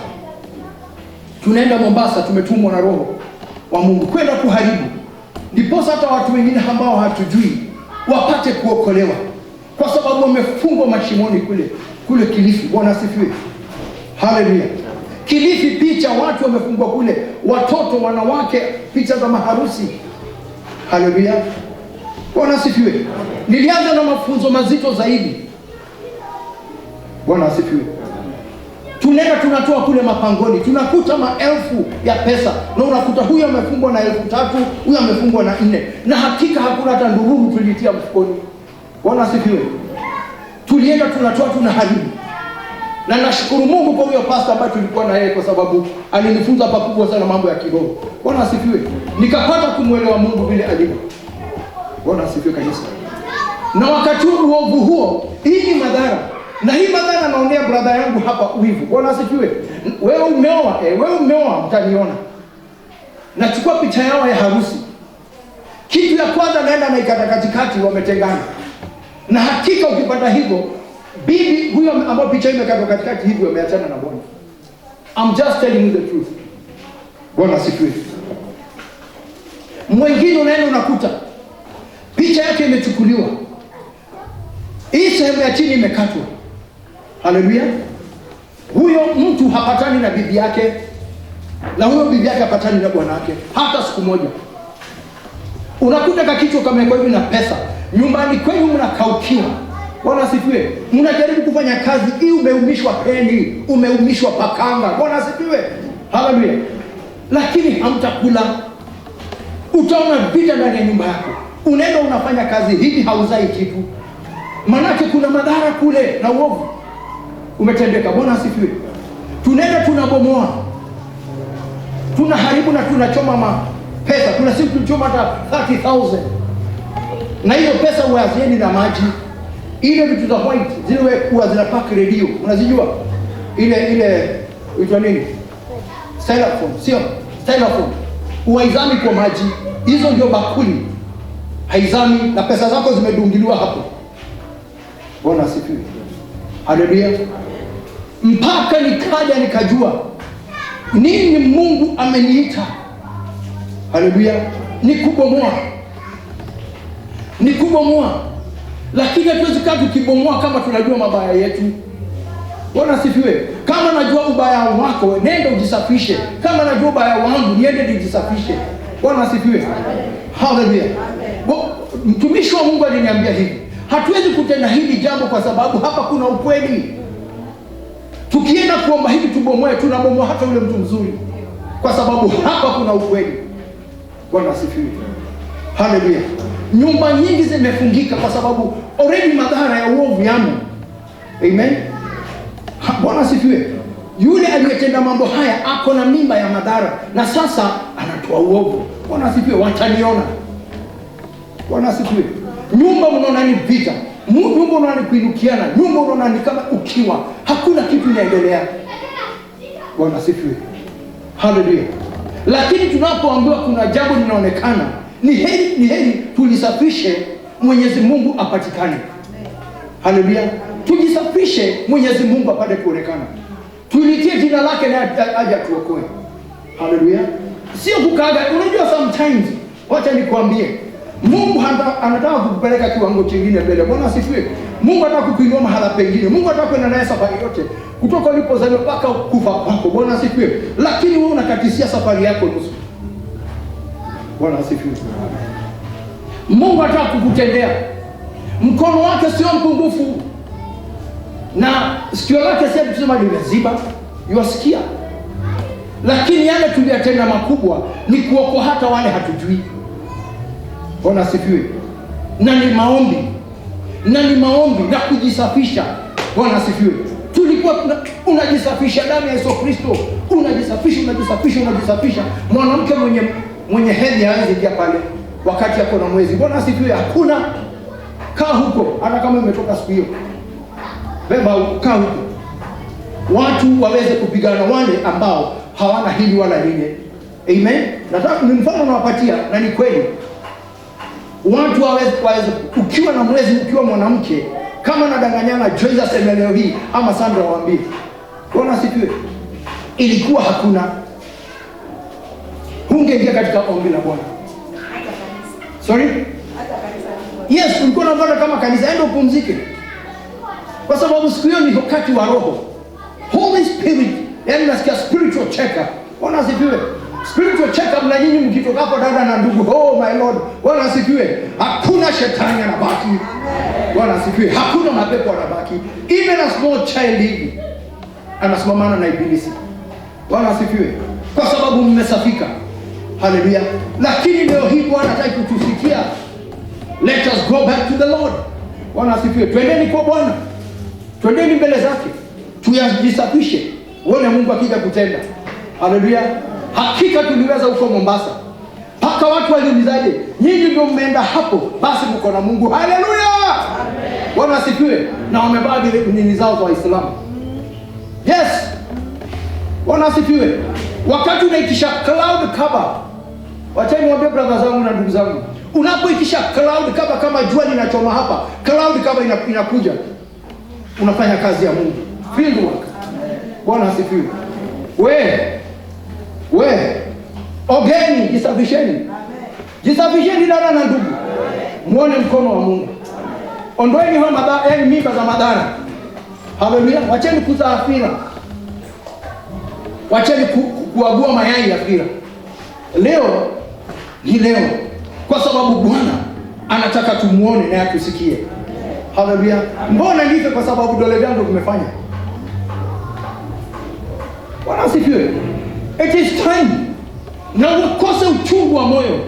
Tunaenda Mombasa, tumetumwa na Roho wa Mungu kwenda kuharibu. Ndipo hata watu wengine ambao hatujui wapate kuokolewa, kwa sababu wamefungwa mashimoni kule Kilifi. Bwana asifiwe. Haleluya. Kilifi, picha watu wamefungwa kule, watoto, wanawake, picha za maharusi. Haleluya. Bwana asifiwe. Nilianza na mafunzo mazito zaidi. Bwana asifiwe. Tunaenda tunatoa kule mapangoni, tunakuta maelfu ya pesa, na unakuta huyu amefungwa na 3,000, huyu amefungwa na 4, na hakika hakuna hata ndururu tulitia mfukoni. Bwana asifiwe. Tulienda tunatoa, tunaharibu. Na nashukuru Mungu kwa huyo pastor ambaye tulikuwa na yeye, kwa sababu alinifunza pakubwa sana mambo ya kiroho. Bwana asifiwe. Nikapata kumuelewa Mungu vile alivyo. Bwana asifiwe kanisa. Na wakati uovu huo, hii ni madhara. Na hii madhara naonea brother yangu hapa uivu. Bwana asifiwe. Wewe umeoa, mtaniona. Nachukua picha yao ya harusi. Kitu ya kwanza naenda na ikata katikati, wametengana. Na hakika ukipata hivyo, bibi huyo ambao picha imekatwa katikati hivyo wameachana na Bwana. I'm just telling you the truth. Bwana asifiwe. Mwingine unaenda unakuta picha yake imechukuliwa, hii sehemu ya chini imekatwa. Haleluya. Huyo mtu hapatani na bibi yake, na huyo bibi yake hapatani na bwana yake hata siku moja. Unakuta kakichwa kamewekwa hivi na pesa, nyumbani kwenu mnakaukiwa. Bwana asifiwe. Mnajaribu kufanya kazi hii, umeumishwa peni, umeumishwa pakanga. Bwana asifiwe. Haleluya. Lakini hamtakula. Utaona vita ndani ya nyumba yako. Unaenda unafanya kazi hivi, hauzai kitu. Manake kuna madhara kule na uovu umetendeka. Bwana asifiwe. Tunaenda tunabomoa, tunaharibu na tunachoma pesa. Kuna siku tulichoma hata 30,000. Na hiyo pesa uazieni na maji. Ile vitu za white zile huwa zinapaka radio, unazijua? ile uitwa nini? Styrofoam, sio? Styrofoam. Huaizami kwa maji. Hizo ndio bakuli. Haizami na pesa zako zimedungiliwa hapo. Bwana asifiwe. Haleluya. Mpaka nikaja nikajua nini Mungu ameniita. Haleluya. Ni kubomoa. Lakini hatuwezi kaa tukibomoa kama tunajua mabaya yetu. Bwana asifiwe. Kama najua ubaya wako, nenda ujisafishe. Kama najua ubaya wangu, niende nijisafishe. Bwana asifiwe. Haleluya. Mtumishi wa Mungu aliniambia hivi, hatuwezi kutenda hili jambo kwa sababu hapa kuna ukweli. Tukienda kuomba hivi tubomoe, tunabomoa hata yule mtu mzuri, kwa sababu hapa kuna ukweli. Bwana asifiwe. Haleluya. Nyumba nyingi zimefungika kwa sababu already madhara ya uovu yamo. Amen. Bwana asifiwe. Yule aliyetenda mambo haya ako na mimba ya madhara na sasa anatoa uovu. Bwana asifiwe. Wataniona. Bwana asifiwe. Nyumba mnaona ni vita. Nyumba unaona ni kuinukiana. Nyumba unaona ni kama ukiwa. Hakuna kitu inaendelea. Bwana asifiwe. Haleluya. Lakini tunapoambiwa kuna jambo linaonekana, ni heri tulisafishe, Mwenyezi Mungu apatikane. Haleluya. Tujisafishe, Mwenyezi Mungu apate kuonekana. Tulitie jina lake na aje tuokoe. Haleluya. Sio kukaga. Unajua sometimes, wacha nikwambie, Mungu anataka kukupeleka kiwango kingine mbele. Bwana asifiwe. Mungu anataka kukuinua mahala pengine. Mungu anataka kwenda naye safari yote kutoka ulipozaliwa mpaka kufa kwako. Bwana asifiwe. Lakini wewe unakatisia safari yako nusu. Bwana asifiwe. Mungu anataka kukutendea. Mkono wake sio mpungufu. Na sikio lake sio kusema limeziba, yuasikia. Lakini yale tuliyotenda makubwa ni kuokoa hata wale hatujui. Bwana asifiwe. Na ni maombi na kujisafisha. Bwana asifiwe. Tulikuwa unajisafisha damu ya Yesu Kristo. Unajisafisha. Mwanamke mwenye hedhi hawezi ingia pale wakati yako na mwezi. Bwana asifiwe. Hakuna. Kaa huko hata kama umetoka siku hiyo. Beba kaa huko. Watu waweze kupigana wale ambao hawana hili wala lile. Amen. Nataka ni mfano nawapatia na ni kweli. Watu waweze ukiwa na mwezi, ukiwa mwanamke, kama nadanganyana Joyce aseme leo hii ama Sandra waambie. Bwana asifiwe. Ilikuwa hakuna. Hungeingia katika ombi la Bwana. Sorry? Yes, ulikuwa unapata kama kanisa, enda upumzike. Kwa sababu siku hiyo ni wakati wa roho. Holy Spirit, yani nasikia spiritual check-up. Bwana asifiwe. Spiritual check-up na nyinyi mkitoka hapo dada na ndugu, oh my Lord. Bwana asifiwe. Hakuna shetani anabaki. Bwana asifiwe. Hakuna mapepo anabaki. Even a small child hivi anasimamana na ibilisi. Bwana asifiwe. Kwa sababu mmesafika. Haleluya. Lakini leo hii Bwana hataki kutusikia. Let us go back to the Lord. Bwana asifiwe. Twendeni kwa Bwana. Twendeni mbele zake. Tuyajisafishe. Uone Mungu akija kutenda. Haleluya. Hakika tuliweza huko Mombasa. Paka watu waliulizaje? Nyinyi ndio mmeenda hapo, basi mko na Mungu. Haleluya. Amen. Bwana asifiwe. Na wamebaki nini zao za Waislamu. Yes. Bwana asifiwe. Wakati unaitisha cloud cover. Wacha niwaambie brother zangu na ndugu zangu. Unapoitisha cloud cover kama jua linachoma hapa, cloud cover inakuja. Unafanya kazi ya Mungu. Field work. Bwana asifiwe. Ogeni, jisafisheni. Jisafisheni dada na ndugu. Muone mkono wa Mungu. Ondoeni hao madhara, yani mimba za madhara. Haleluya. Wacheni kuzaa fira. Wacheni kuagua mayai ya fira. Leo ni leo. Kwa sababu Bwana anataka tumuone na atusikie. Haleluya. Mbona ndivyo? Kwa sababu dole vyangu vimefanya. Bwana asifiwe. It is time. Na ukose uchungu wa moyo.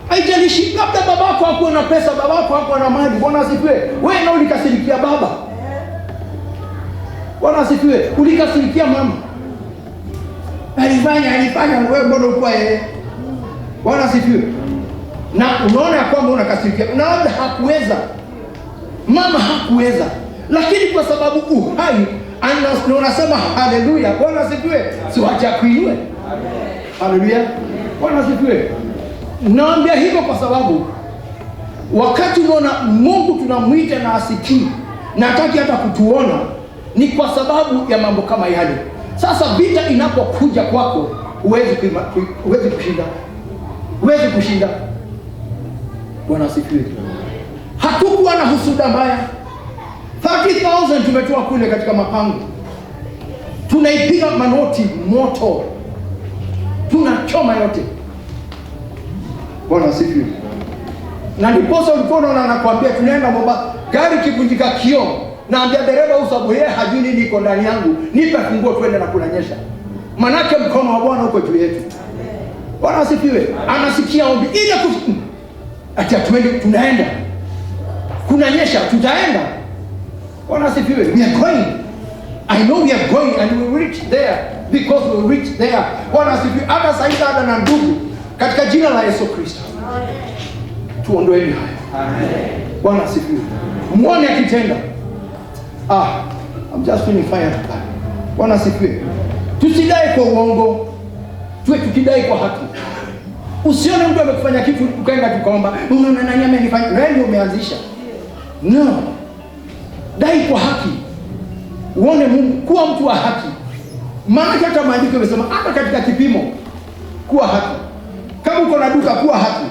Haijalishi labda babako hakuwa na pesa, babako hakuwa na mali. Bwana asifiwe. Wewe na ulikasirikia baba. Bwana asifiwe. Ulikasirikia mama. Alifanya wewe mbona ulikuwa yeye? Bwana asifiwe. Na unaona kwamba unakasirikia. Na labda hakuweza. Mama hakuweza. Lakini kwa sababu uhai Na unasema haleluya. Bwana asifiwe. Si wacha kuinue. Haleluya. Bwana asifiwe. Naambia hivyo kwa sababu wakati unaona Mungu tunamwita na asikii na hataki hata kutuona, ni kwa sababu ya mambo kama yale. Sasa vita inapokuja kwako, huwezi kushinda. Huwezi kushinda. Bwana asifiwe. Hatukuwa na husuda mbaya. 30,000 tumetoa kule katika mapango. Tunaipiga manoti moto. Tunachoma yote. Bwana asifiwe. Na ndiposa ulikuwa unaona anakuambia tunaenda Mombasa, gari kivunjika kioo, naambia dereva usabu yeye hajui nini iko ndani yangu, nipe funguo twende na kunanyesha. Manake mkono wa Bwana uko juu yetu. Bwana asifiwe. Anasikia ombi ile ati tuende, tunaenda. Kunanyesha, tutaenda. Bwana asifiwe. We are going. I know we are going and we will reach there because we will reach there. Bwana asifiwe. Hata sasa dada na ndugu, katika jina la Yesu Kristo. Tuondoeni haya. Amen. Bwana asifiwe. Muone akitenda. I'm just feeling fire. Bwana asifiwe. Tusidai kwa uongo. Tuwe tukidai kwa haki. Usione mtu amekufanya kitu ukaenda tukaomba, unaona nani amenifanya? Wewe ndio umeanzisha. No. Dai kwa haki. Uone Mungu, kuwa mtu wa haki. Maana hata maandiko yamesema hata katika kipimo kuwa haki. Kama uko na duka kuwa haki.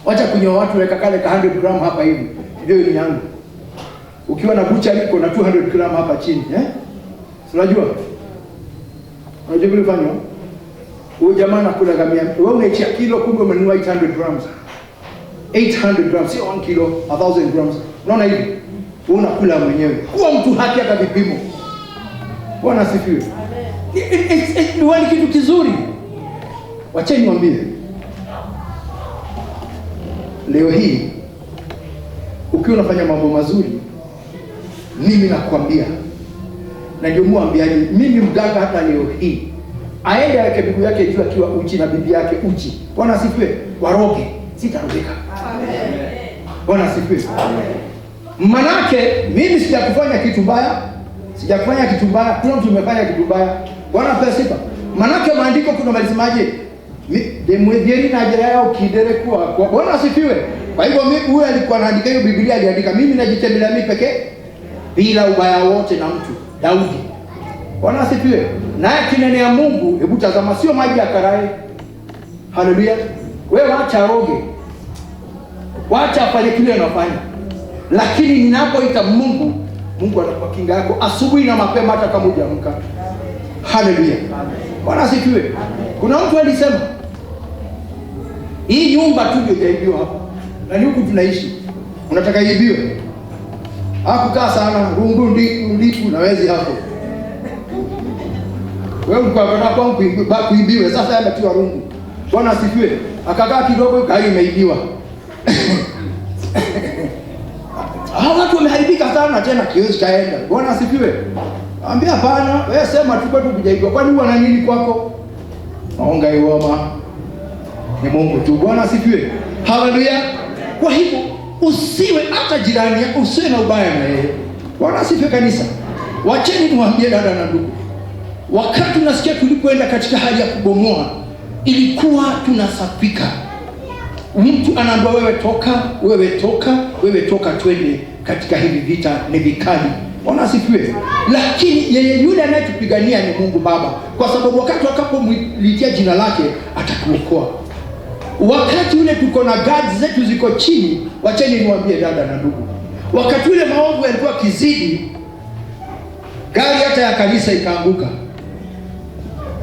Wacha kunyoa watu weka kale ka 100 gram hapa hivi. Ndio ni yangu. Ukiwa na bucha liko na 200 gram hapa chini, unajua? Unajua vile fanya? Huyo jamaa anakula gamia. Wewe unaichia kilo kumbe umenunua 800 grams. 800 grams sio 1 kilo, 1000 grams. Unaona hivi? Wewe unakula mwenyewe. Kuwa mtu haki hata vipimo. Bwana asifiwe. Ni kitu kizuri. Wacheni niwaambie. Leo hii ukiwa unafanya mambo mazuri, mimi nakwambia, na ndio muambiaje, mimi mganga hata leo hii aende aweke bibi yake juu akiwa uchi na bibi yake uchi. Bwana asifiwe. Waroge, sitarogeka. Amen. Bwana asifiwe. Amen. Manake mimi sijakufanya kitu mbaya. Sijakufanya kitu mbaya. Kuna mtu umefanya kitu mbaya. Bwana asifiwe. Manake maandiko kuna malisemaje? Demwedieni na ajira yao kidere kwa. Bwana asifiwe. Kwa hivyo mimi huyu alikuwa anaandika hiyo Biblia, aliandika mimi najitembelea mimi pekee bila ubaya wote na mtu. Daudi. Bwana asifiwe. Naye kinenea Mungu, hebu tazama, sio maji ya karai. Haleluya. Wewe waacha roge. Waacha afanye kile anafanya. Lakini ninapoita Mungu, Mungu anakuwa kinga yako asubuhi na mapema hata kama hujaamka. Haleluya. Bwana asifiwe. Kuna mtu alisema hii nyumba tu ndio jaibiwa hapa. Na ni huku tunaishi. Unataka iibiwe? Hakukaa sana, rungu ndiku na wezi hapo. Wewe ukapata kwangu kuibiwe, sasa ametiwa rungu. Bwana asifiwe. Akakaa kidogo gari imeibiwa. Hao watu wameharibika sana tena kiwezi kaenda. Bwana asifiwe. Ambia hapana, wewe sema tu kwetu kujaibiwa. Kwani huwa na nini kwako? Naonga iwoma. Ni Mungu tu. Bwana asifiwe. Haleluya. Kwa hivyo usiwe hata jirani, usiwe na ubaya na yeye. Bwana asifiwe kanisa. Wacheni niwaambie dada na ndugu. Wakati unasikia tulipoenda katika hali ya kubomoa, ilikuwa tunasafika. Mtu anaambia wewe toka, wewe toka, wewe toka twende katika hivi vita ni vikali. Bwana asifiwe. Lakini yeye yule anayetupigania ni Mungu Baba. Kwa sababu wakati wakapomlitia jina lake atakuokoa. Wakati ule tuko na guards zetu ziko chini, wacheni niwaambie dada na ndugu. Wakati ule maovu yalikuwa kizidi, gari hata ya kanisa ikaanguka.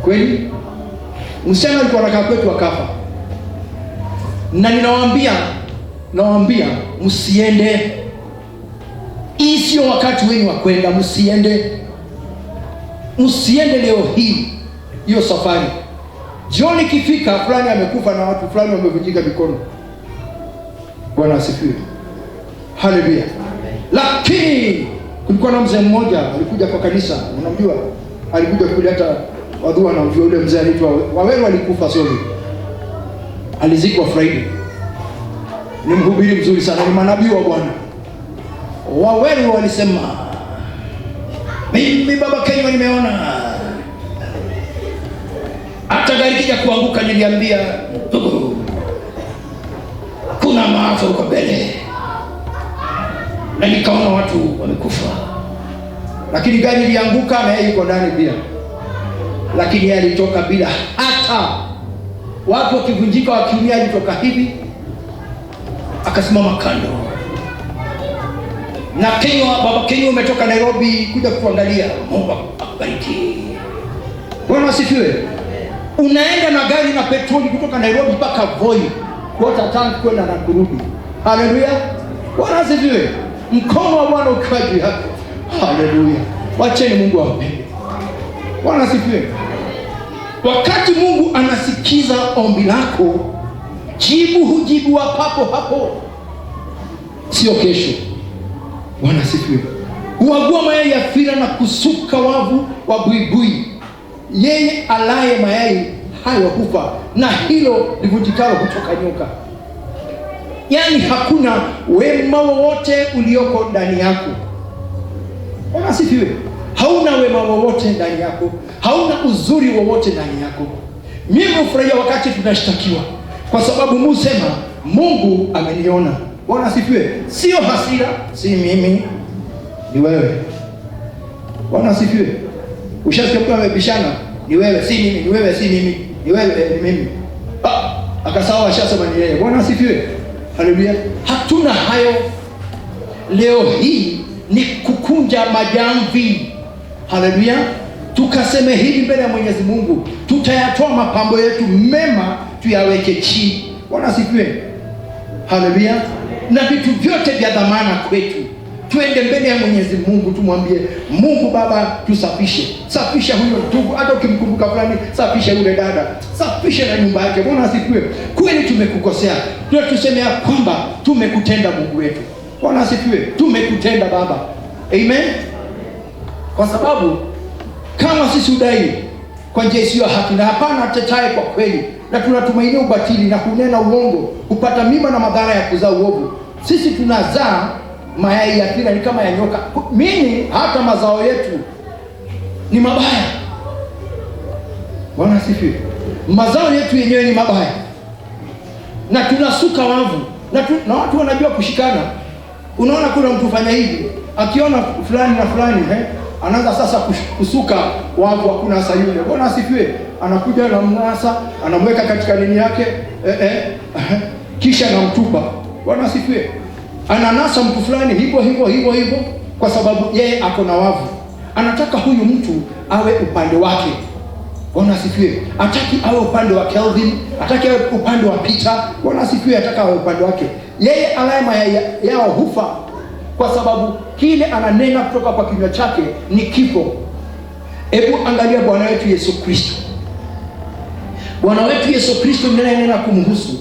Kweli? Msichana alikuwa anakaa kwetu akafa. Na nawaambia msiende. Hii sio wakati wenu wa kwenda, msiende. Msiende leo hii hiyo safari. Jioni kifika fulani amekufa na watu fulani wamevunjika mikono. Bwana asifiwe. Haleluya. Lakini kulikuwa na mzee mmoja alikuja kwa kanisa, unamjua? Alikuja kuleta wadhua na mjua ule mzee anaitwa Waweru, alikufa sori. Alizikwa Friday. Ni mhubiri mzuri sana, ni manabii wa Bwana. Waweru walisema Mimi baba Kenya nimeona hata gari kija kuanguka niliambia kuna maafa huko mbele, na nikaona watu wamekufa, lakini gari ilianguka na yeye yuko ndani pia, lakini yeye alitoka bila hata watu wakivunjika wakiumia, alitoka hivi akasimama kando. Na Kenya, baba Kenya umetoka Nairobi kuja kuangalia, Mungu akubariki. Bwana asifiwe. Unaenda na gari na petroli kutoka Nairobi mpaka Voi, kuota tank kwenda na kurudi. Haleluya. Bwana asifiwe. Mkono wa Bwana ukiwa juu yako. Haleluya. Wacheni Mungu awapende. Bwana asifiwe. Wakati Mungu anasikiza ombi lako, jibu hujibu papo hapo, sio kesho. Bwana asifiwe. Huagua mayai ya fira na kusuka wavu wa buibui. Yeye alaye mayai hayo hufa, na hilo livunjikalo kutoka nyoka. Yaani hakuna wema wowote ulioko ndani yako. Bwana asifiwe. Hauna wema wowote ndani yako, hauna uzuri wowote ndani yako. Mimi hufurahia wakati tunashtakiwa, kwa sababu Mungu sema Mungu ameniona. Bwana asifiwe. Sio hasira, si mimi, ni wewe. Bwana asifiwe. Ushasikia mtu amebishana, ni wewe, si mimi, ni wewe, si mimi, ni wewe, ni mimi. Akasawa ashasema ni yeye. Bwana asifiwe. Haleluya. Hatuna hayo. Leo hii ni kukunja majamvi. Haleluya. Tukaseme hivi mbele ya Mwenyezi Mungu, tutayatoa mapambo yetu mema tuyaweke chini. Bwana asifiwe. Haleluya. Na vitu vyote vya dhamana kwetu tuende mbele ya Mwenyezi Mungu, tumwambie Mungu Baba tusafishe. Safisha huyo ndugu, hata ukimkumbuka fulani, safisha yule dada, safisha na nyumba yake. Bwana asifiwe. Kweli tumekukosea, tuseme ya kwamba tumekutenda Mungu wetu. Bwana asifiwe. Tumekutenda Baba. Amen. Kwa sababu kama sisi udai kwa njia isiyo haki, na hapana tetaye kwa kweli, na tunatumainia ubatili na kunena uongo, kupata mimba na madhara ya kuzaa uovu, sisi tunazaa mayai ya fira ni kama ya nyoka. Mimi hata mazao yetu ni mabaya. Bwana asifiwe. Mazao yetu yenyewe ni mabaya, na tunasuka wavu, na watu wanajua kushikana. Unaona kuna mtu fanya hivi, akiona fulani na fulani anaanza sasa kusuka wavu, hakuna sasa yule. Bwana asifiwe. Anakuja na mnasa, anamweka katika nini yake, kisha anamtupa. Bwana asifiwe. Ananasa mtu fulani hivyo kwa sababu yeye ako na wavu. Anataka huyu mtu awe upande wake. Bwana asifiwe. Hataki awe upande wa Kelvin, hataki awe upande wa Peter. Bwana asifiwe. Ataka awe upande wake. Yeye alama yao hufa, kwa sababu kile ananena kutoka kwa kinywa chake ni kifo. Hebu angalia Bwana wetu Yesu Kristo. Bwana wetu Yesu Kristo nena kumhusu.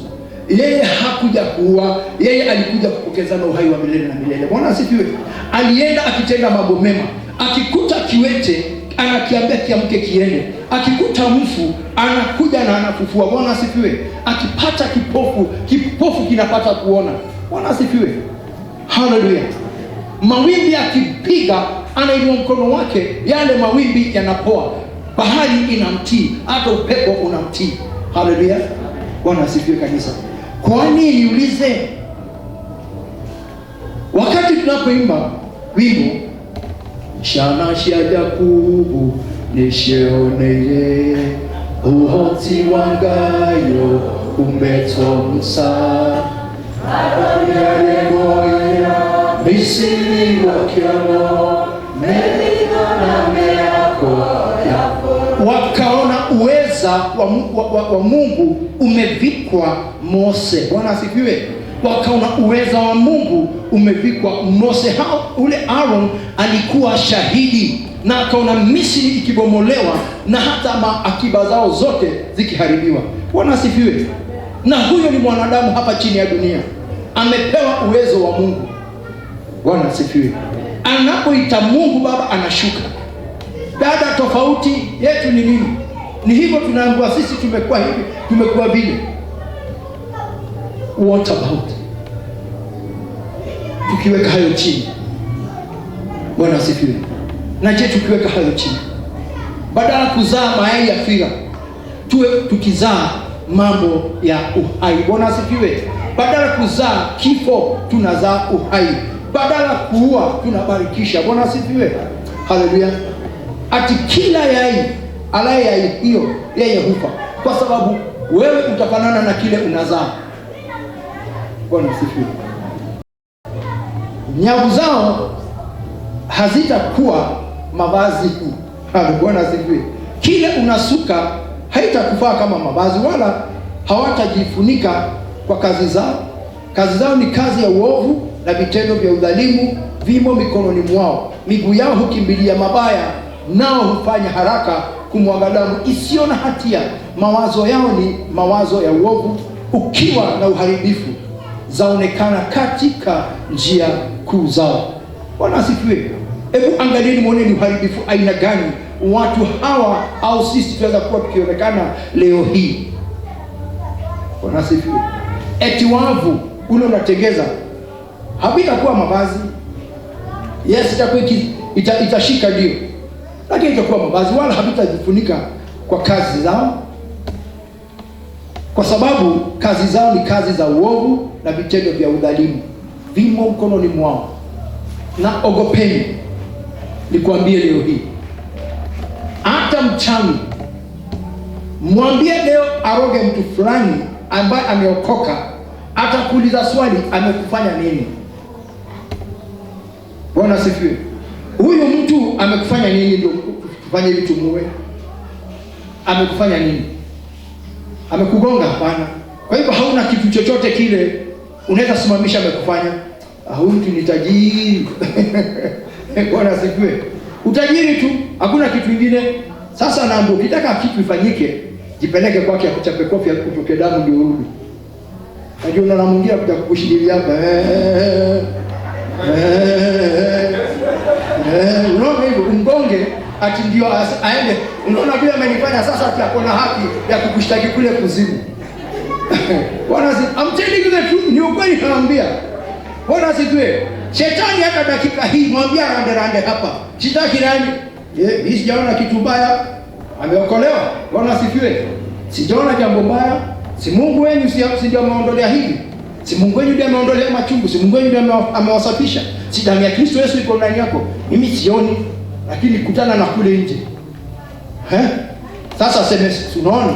Yeye hakuja kuua, yeye alikuja kupokezana uhai wa milele na milele. Bwana asifiwe. Alienda akitenda mambo mema. Akikuta kiwete anakiambia kiamke kiende. Akikuta mfu anakuja na anafufua. Bwana asifiwe. Akipata kipofu kinapata kuona. Bwana asifiwe. Haleluya. Mawimbi akipiga anainua mkono wake, yale mawimbi yanapoa. Bahari inamtii, hata upepo unamtii. Haleluya. Bwana asifiwe kanisa. Kwani niulize, wakati tunapoimba wimbo Shana shia Yakubu nisheoneye uhoti wangayo umetomsa Aranyaremoya misiri wakiano melina na meako yapo. Wakaona uweza wa Mungu umevikwa Mose. Bwana asifiwe. Wakaona uweza wa Mungu umevikwa Mose. Ule Aaron alikuwa shahidi, na akaona Misri ikibomolewa na hata akiba zao zote zikiharibiwa. Bwana asifiwe. Na huyo ni mwanadamu hapa chini ya dunia, amepewa uwezo wa Mungu. Bwana asifiwe. Anapoita Mungu Baba anashuka. Dada, tofauti yetu ni nini? Ni hivyo tunaambiwa sisi tumekuwa hivi, tumekuwa vile. What about? Tukiweka hayo chini. Bwana asifiwe. Na je, tukiweka hayo chini, badala kuzaa mayai ya fira, tuwe tukizaa mambo ya uhai. Bwana asifiwe. Badala kuzaa kifo, tunazaa uhai. Badala kuua, tunabarikisha. Bwana asifiwe. Haleluya. Ati kila yai alaye yai hiyo yeye hufa, kwa sababu wewe utafanana na kile unazaa. Bwana asifiwe. Nyavu zao hazitakuwa mavazi. Bwana asifiwe. Kile unasuka haitakufaa kama mavazi, wala hawatajifunika kwa kazi zao. Kazi zao ni kazi ya uovu, na vitendo vya udhalimu vimo mikononi mwao. Miguu yao hukimbilia mabaya, nao hufanya haraka kumwaga damu isiyo na hatia. Mawazo yao ni mawazo ya uovu, ukiwa na uharibifu zaonekana katika njia kuu zao. Bwana asifiwe. Hebu angalieni muone ni uharibifu aina gani watu hawa au sisi tunaweza kuwa tukionekana leo hii. Bwana asifiwe. Eti wavu ule unatengeza havitakuwa mavazi. Yes, itakuwa itashika ndio, lakini itakuwa mavazi, wala havitajifunika kwa kazi zao, kwa sababu kazi zao ni kazi za uovu, na vitendo vya udhalimu vimo mkononi mwao. Na ogopeni, nikwambie leo hii, hata mchawi mwambie leo aroge mtu fulani ambaye ameokoka, atakuuliza swali, amekufanya nini? Bwana asifiwe. Huyu mtu amekufanya nini ndio kufanya hivi tumuue? Amekufanya nini? Amekugonga? Hapana. Kwa hivyo hauna kitu chochote kile unaweza simamisha amekufanya. Huyu mtu ni tajiri. Bwana asifiwe. Utajiri tu, hakuna kitu kingine. Sasa naambia, ukitaka kitu ifanyike, jipeleke kwake, akuchape kofi, akutoke damu ndio urudi. Najua unaona mwingine akuja kukushikilia hapa. Unaona hivyo, umgonge ati ndio aende. Unaona vile amenifanya sasa, ati akona haki ya kukushtaki kule kuzimu. Bwana asifiwe. I'm telling you the truth, ni ukweli naambia. Bwana asifiwe. Shetani hata dakika hii mwambia rande hapa. Sitaki nani? Mimi sijaona kitu mbaya. Ameokolewa. Bwana asifiwe. Sijaona jambo mbaya. Si Mungu wenu si ndio ameondolea hili? Si Mungu wenu ndiye ameondolea machungu? Si Mungu wenu ndiye amewasafisha? Si damu ya Kristo Yesu iko ndani yako? Mimi sioni, lakini kutana na kule nje. Sasa sema, unaona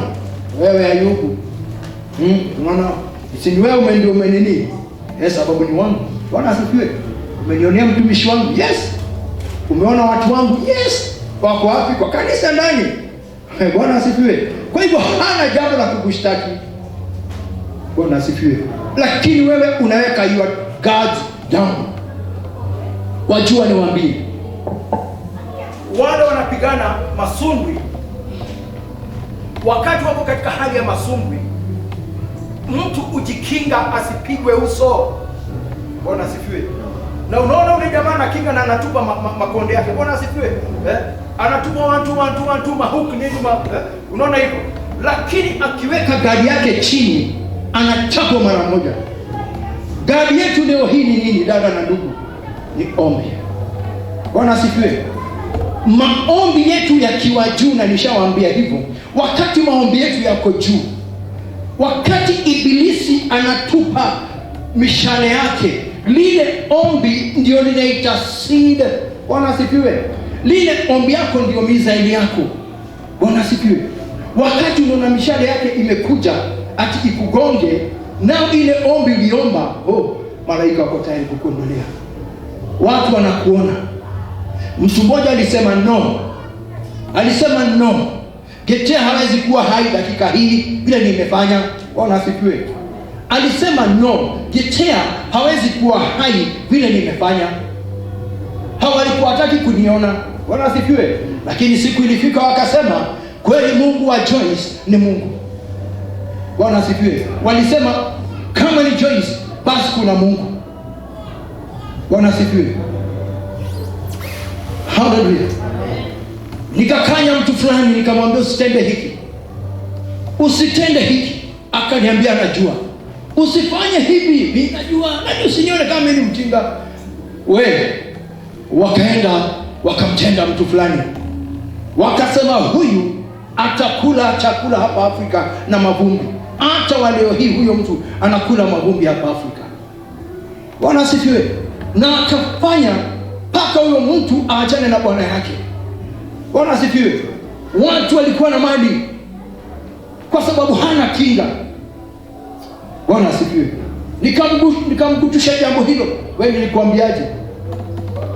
wewe Ayubu, unaona si ni wewe ndio umenini? Sababu ni wangu. Bwana asifiwe. Umenionea mtumishi wangu? Yes. Umeona watu wangu? Yes. Wako wapi? Kwa kanisa ndani. Bwana asifiwe. Kwa hivyo hana jambo la kukushtaki. Bwana asifiwe. Lakini wewe unaweka your guard down. Wajua niwaambie, wale wanapigana masumbwi, wakati wako katika hali ya masumbwi, mtu ujikinga asipigwe uso. Bwana asifiwe. Na unaona ule jamaa anakinga na anatupa makonde yake. Bwana asifiwe. Anatupa watu mahuku nini unaona hivyo. Lakini akiweka gari yake chini, anachapwa mara moja. Gari yetu leo hii ni nini, dada na ndugu? Ni ombi. Bwana asifiwe. Maombi yetu yakiwa juu, na nishawaambia hivyo, wakati maombi yetu yako juu, wakati ibilisi anatupa mishale yake, lile ombi ndio linaita seed. Bwana asifiwe. Lile ombi yako ndio mizaili yako. Bwana asifiwe. Wakati unaona mishale yake imekuja ati ikugonge, na ile ombi uliomba, malaika wako tayari kukuondolea. Watu wanakuona. Mtu mmoja alisema no, Getea hawezi kuwa hai dakika hii bila nimefanya. Bwana asifiwe. Alisema no, Getea hawezi kuwa hai vile nimefanya. Hawalikuwa hataki kuniona. Bwana asifiwe. Lakini siku ilifika wakasema, kweli Mungu wa Joyce ni Mungu. Bwana asifiwe. Walisema kama ni Joyce, basi kuna Mungu. Bwana asifiwe. Hallelujah. Nikakanya mtu fulani, nikamwambia usitende hiki, usitende hiki. Akaniambia najua. Usifanye hivi, mimi najua. Na usinione kama mimi mjinga. Wewe wakaenda wakamtenga mtu fulani, wakasema huyu atakula chakula hapa Afrika na mavumbi. Hata wa leo hii huyo mtu anakula mavumbi hapa Afrika. Bwana asifiwe. Na akafanya mpaka huyo mtu aachane na bwana yake. Bwana asifiwe. Watu walikuwa na mali kwa sababu hana kinga. Bwana asifiwe. Nikamkutusha jambo hilo. Wewe nilikwambiaje?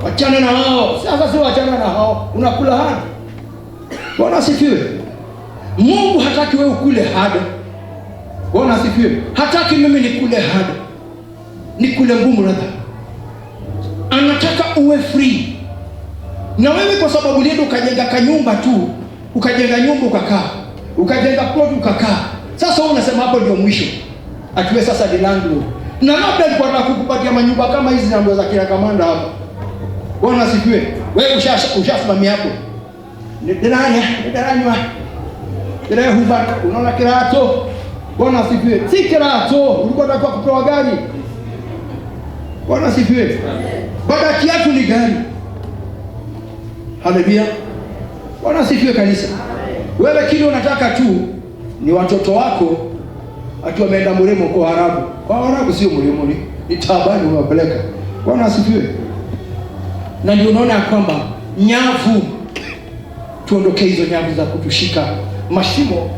Wachana na hao. Sasa sio wachana na hao, unakula hadi. Bwana asifiwe. Mungu hataki wewe ukule hadi. Bwana asifiwe. Hataki mimi nikule hadi, nikule ngumu radha. Anataka uwe free. Na wewe kwa sababu leo ukajenga kanyumba tu, ukajenga nyumba ukakaa, ukajenga plot ukakaa. Sasa wewe unasema hapo ndio mwisho. Atiwe sasa ni landlord. Na labda alikuwa anataka kukupatia manyumba kama hizi na ndio za kila kamanda hapo. Bwana asifiwe. Wewe ushasimamia hapo. Ndio huba unaona kirato. Bwana asifiwe. Si kirato, ulikuwa unataka kupewa gari. Bwana asifiwe. Baada ya kiatu ni gari. Haleluya. Bwana asifiwe kanisa. Wewe kile unataka tu ni watoto wako ati wameenda mremo kwa Arabu. Kwa Arabu sio mremo, ni tabani unawapeleka. Bwana asifiwe. Na ndio unaona kwamba nyavu, tuondokee hizo nyavu za kutushika mashimo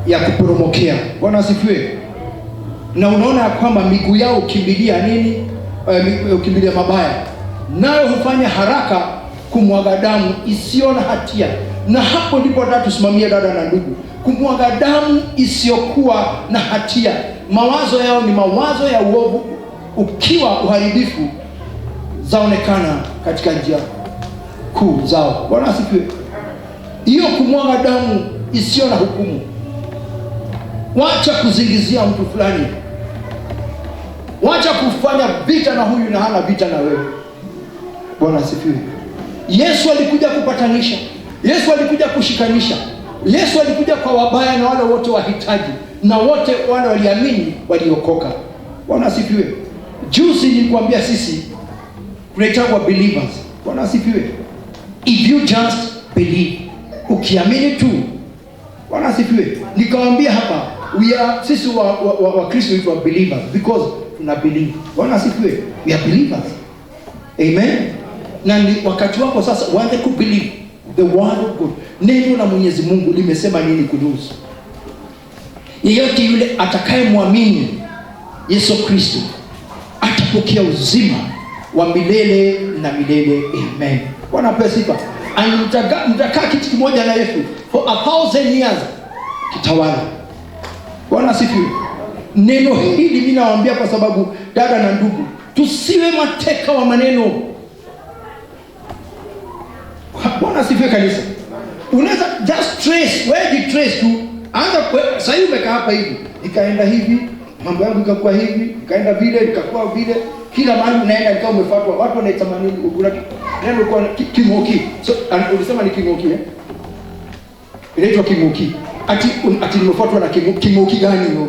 ya kuporomokea. Bwana asifiwe. Na unaona kwamba miguu yao ukimbilia nini? Ukimbilia mabaya. Nayo hufanya haraka kumwaga damu isiyo na hatia. Na hapo ndipo nataka tusimamie dada na ndugu. Kumwaga damu isiyokuwa na hatia. Mawazo yao ni mawazo ya uovu, ukiwa uharibifu zaonekana katika njia kuu zao. Bwana asifiwe. Hiyo kumwaga damu isiyo na hukumu. Wacha kuzingizia mtu fulani. Wacha kufanya vita na huyu na hana vita na wewe. Bwana asifiwe. Yesu alikuja kupatanisha. Yesu alikuja kushikanisha. Yesu alikuja kwa wabaya na wale wote wahitaji, na wote wale waliamini waliokoka. Bwana asifiwe. Juzi nilikwambia sisi tunaitwa believers. Bwana asifiwe. If you just believe, ukiamini tu. Bwana asifiwe. Nikawaambia hapa sisi wa Kristo we are believers because tuna believe. Bwana asifiwe. We are believers. Amen. Na ni wakati wako sasa uanze ku believe the word of God. Neno la Mwenyezi Mungu limesema nini kuhusu? Yeyote yule atakayemwamini Yesu Kristo atapokea uzima wa milele na milele. Amen. Bwana apewe sifa. Mtakaa kiti kimoja na Yesu for 1000 years kitawala. Bwana asifiwe. Neno hili mimi nawaambia kwa sababu dada na ndugu, tusiwe mateka wa maneno. Bwana asifiwe kanisa. Unaweza just trace, wewe trace tu. Anza sasa hivi umekaa hapa hivi, nikaenda hivi, mambo yangu ikakuwa hivi, nikaenda vile, nikakuwa vile. Kila mahali unaenda ikawa umefuatwa. Watu wanaitamani kuna neno kwa kimoki. So ulisema ni kimoki eh? Inaitwa kimoki. Ati nimefuatwa na kimoki gani hiyo?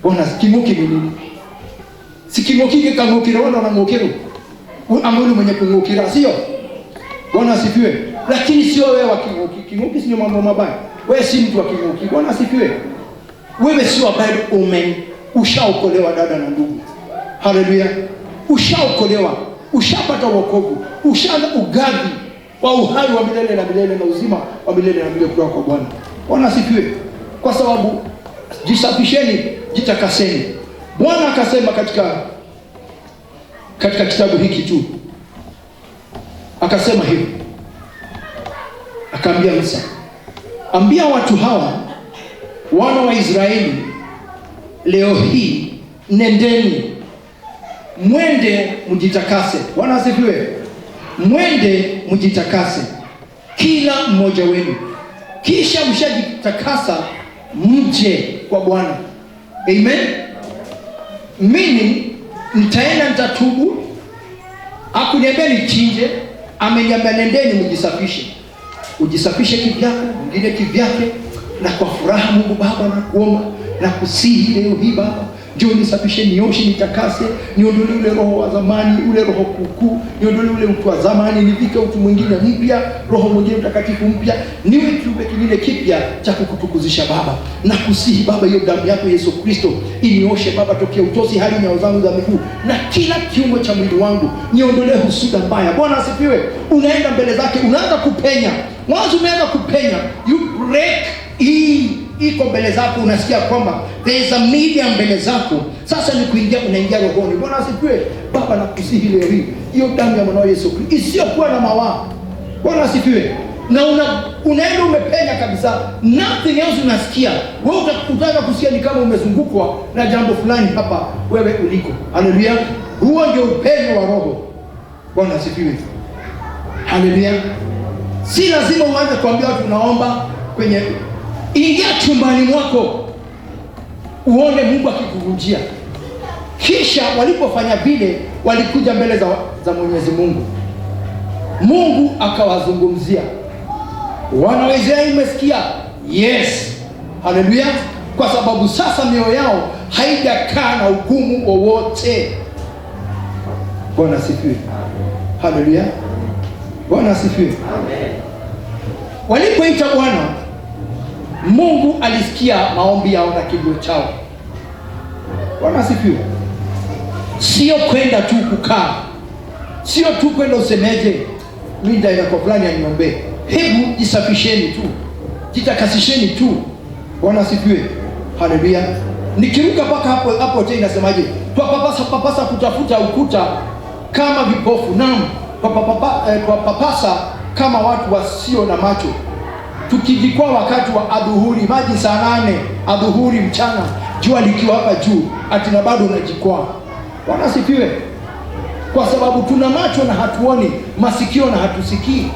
Bwana kimoki ni nini? Si kimoki kama ukiraona na mokero. Amuli mwenye kumokira sio? Bwana asifiwe. Lakini sio wewe wa kimoki. Kimoki sio mambo mabaya. Wewe si mtu wa kimoki. Bwana asifiwe. Wewe sio abide ushaokolewa dada na ndugu. Haleluya. Ushaokolewa, ushapata wokovu, ushaanza ugavi wa uhai wa milele na milele na uzima wa milele na milele kutoka kwa Bwana. Bwana asifiwe. Kwa sababu jisafisheni, jitakaseni. Bwana akasema katika kitabu hiki tu. Akasema hivi. Akaambia Musa, ambia watu hawa wana wa Israeli leo hii, nendeni mwende mjitakase. Bwana asifiwe. Mwende mjitakase kila mmoja wenu, kisha mshajitakasa mje kwa Bwana. Amen. Mimi nitaenda nitatubu. Hakuniambia nichinje, ameniambia nendeni mjisafishe. Ujisafishe kivyako, mwingine kivyake, na kwa furaha Mungu Baba na kuomba na kusihi leo hii Baba, Njoo nisafishe, nioshe, nitakase, niondolee ule roho wa zamani, ule roho kuukuu, niondolee ule mtu wa zamani, nivike mtu mwingine mpya, roho mwingine mtakatifu mpya, niwe kiumbe kingine kipya cha kukutukuzisha Baba. Na kusihi Baba, hiyo damu yako Yesu Kristo inioshe Baba, tokea utosi hadi nyayo zangu za miguu na kila kiungo cha mwili wangu, niondolee husuda mbaya. Bwana asifiwe. Unaenda mbele zake, unaanza kupenya. Mwanzo umeanza kupenya, you break hii iko mbele zako, unasikia kwamba there is a medium mbele zako. Sasa ni kuingia, unaingia rohoni. Bwana asifiwe. Baba, nakusihi leo hii hiyo damu ya mwanao Yesu Kristo isiyokuwa na mawaa. Bwana asifiwe. Na unaenda umepenya kabisa, nothing else unasikia. Wewe utataka kusikia ni kama umezungukwa na jambo fulani hapa wewe uliko. Haleluya. Huo ndio upenyo wa roho. Bwana asifiwe. Haleluya. Si lazima uanze kuambia watu unaomba kwenye, ingia chumbani mwako uone Mungu akikuvunjia. Kisha walipofanya vile, walikuja mbele za Mwenyezi Mungu. Mungu akawazungumzia. Wana wa Israeli umesikia? Yes. Haleluya. Kwa sababu sasa mioyo yao haijakaa na ugumu wowote. Bwana asifiwe. Haleluya. Bwana asifiwe. Amen. Walipoita Bwana, Mungu alisikia maombi yao na kilio chao. Bwana asifiwe. Sio kwenda tu kukaa, sio tu kwenda usemeje mimi ndio kwa fulani aniombee. Hebu jisafisheni tu, jitakasisheni tu. Bwana asifiwe. Haleluya. Nikiruka mpaka hapo tena inasemaje? Papasa kutafuta ukuta kama vipofu. Naam, papasa kama watu wasio na macho. Tukijikwaa wakati wa adhuhuri, maji saa 8 adhuhuri mchana, jua likiwa hapa juu, atina bado unajikwaa. Bwana asifiwe. Kwa sababu tuna macho na hatuoni, masikio na hatusikii.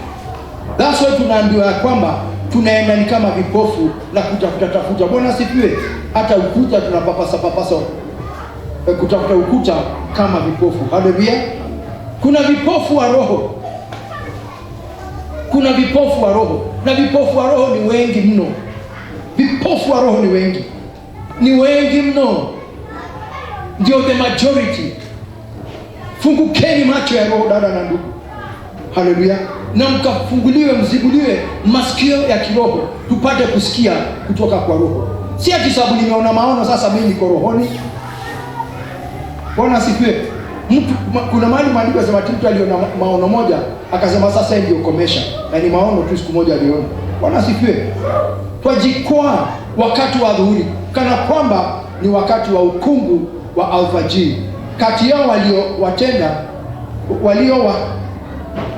That's why tunaambiwa kwamba tunaenda ni kama vipofu na kutafuta. Bwana asifiwe. Hata ukuta tunapapasa kutafuta ukuta kama vipofu. Haleluya. Kuna vipofu wa roho. Kuna vipofu wa roho, na vipofu wa roho ni wengi mno. Vipofu wa roho ni wengi mno, ndio the majority. Fungukeni macho ya roho, dada na ndugu. Haleluya. Na mkafunguliwe, mzibuliwe masikio ya kiroho, tupate kusikia kutoka kwa roho. Si ati sababu nimeona maono sasa mimi niko rohoni. Bwana asifiwe. Kuna mahali maandiko yanasema mtu aliona maono moja akasema sasa ndio komesha, na ni maono tu, siku moja aliona. Bwana asifiwe. Twajikwaa wakati wa adhuhuri kana kwamba ni wakati wa ukungu wa alfajiri. Kati yao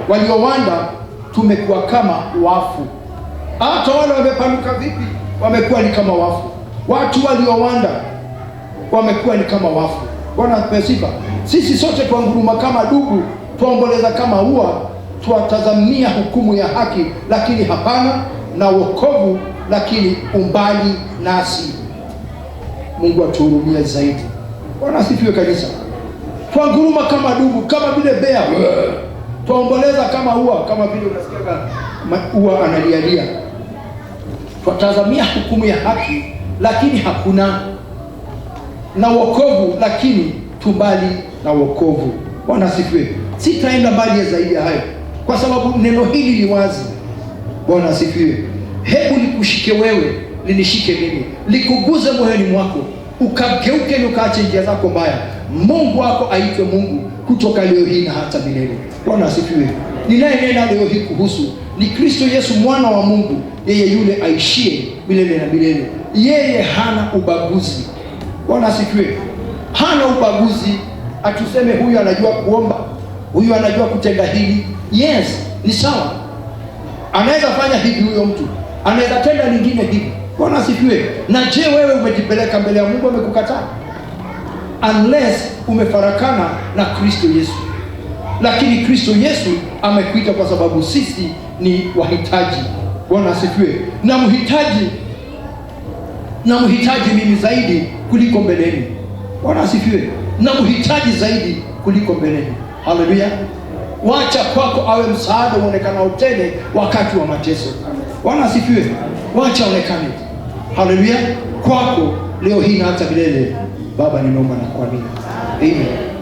waliowanda tumekuwa kama wafu. Hata wale wamepanuka vipi, wamekuwa ni kama wafu. Watu waliowanda wamekuwa ni kama wafu. Bwana asifiwe. Sisi sote twanguruma kama dubu, twaomboleza kama ua, twatazamia hukumu ya haki, lakini hapana, na wokovu, lakini umbali nasi. Mungu atuhurumie zaidi. Bwana asifiwe kanisa. Twanguruma kama dubu, kama vile bea. Twaomboleza kama ua, kama vile unasikia ua analialia. Twatazamia hukumu ya haki, lakini hakuna, na wokovu, lakini tumbali na wokovu. Bwana asifiwe. Sitaenda mbali zaidi ya hayo, kwa sababu neno hili ni wazi. Bwana asifiwe. Hebu likushike wewe, linishike mimi, likuguze moyoni mwako, ukageuke na ukaache njia zako mbaya. Mungu wako aitwe Mungu kutoka leo hii na hata milele. Bwana asifiwe. Ninayenena leo hii kuhusu ni Kristo Yesu, mwana wa Mungu, yeye yule aishie milele na milele. Yeye hana ubaguzi. Bwana asifiwe. Hana ubaguzi. Atuseme huyu anajua kuomba, huyu anajua kutenda hili. Yes, ni sawa. Anaweza fanya hivi huyo mtu, anaweza tenda lingine hivi. Bwana asifiwe. Na je, wewe umejipeleka mbele ya Mungu amekukataa? Unless umefarakana na Kristo Yesu. Lakini Kristo Yesu amekuita kwa sababu sisi ni wahitaji. Bwana asifiwe. Na mhitaji mimi zaidi kuliko mbeleni. Bwana asifiwe. Na mhitaji zaidi kuliko mbeleni. Haleluya. Wacha kwako awe msaada uonekanao tele wakati wa mateso. Bwana asifiwe. Wacha onekane. Haleluya. Kwako leo hii na hata milele. Baba, nimeomba na kuamini. Amen.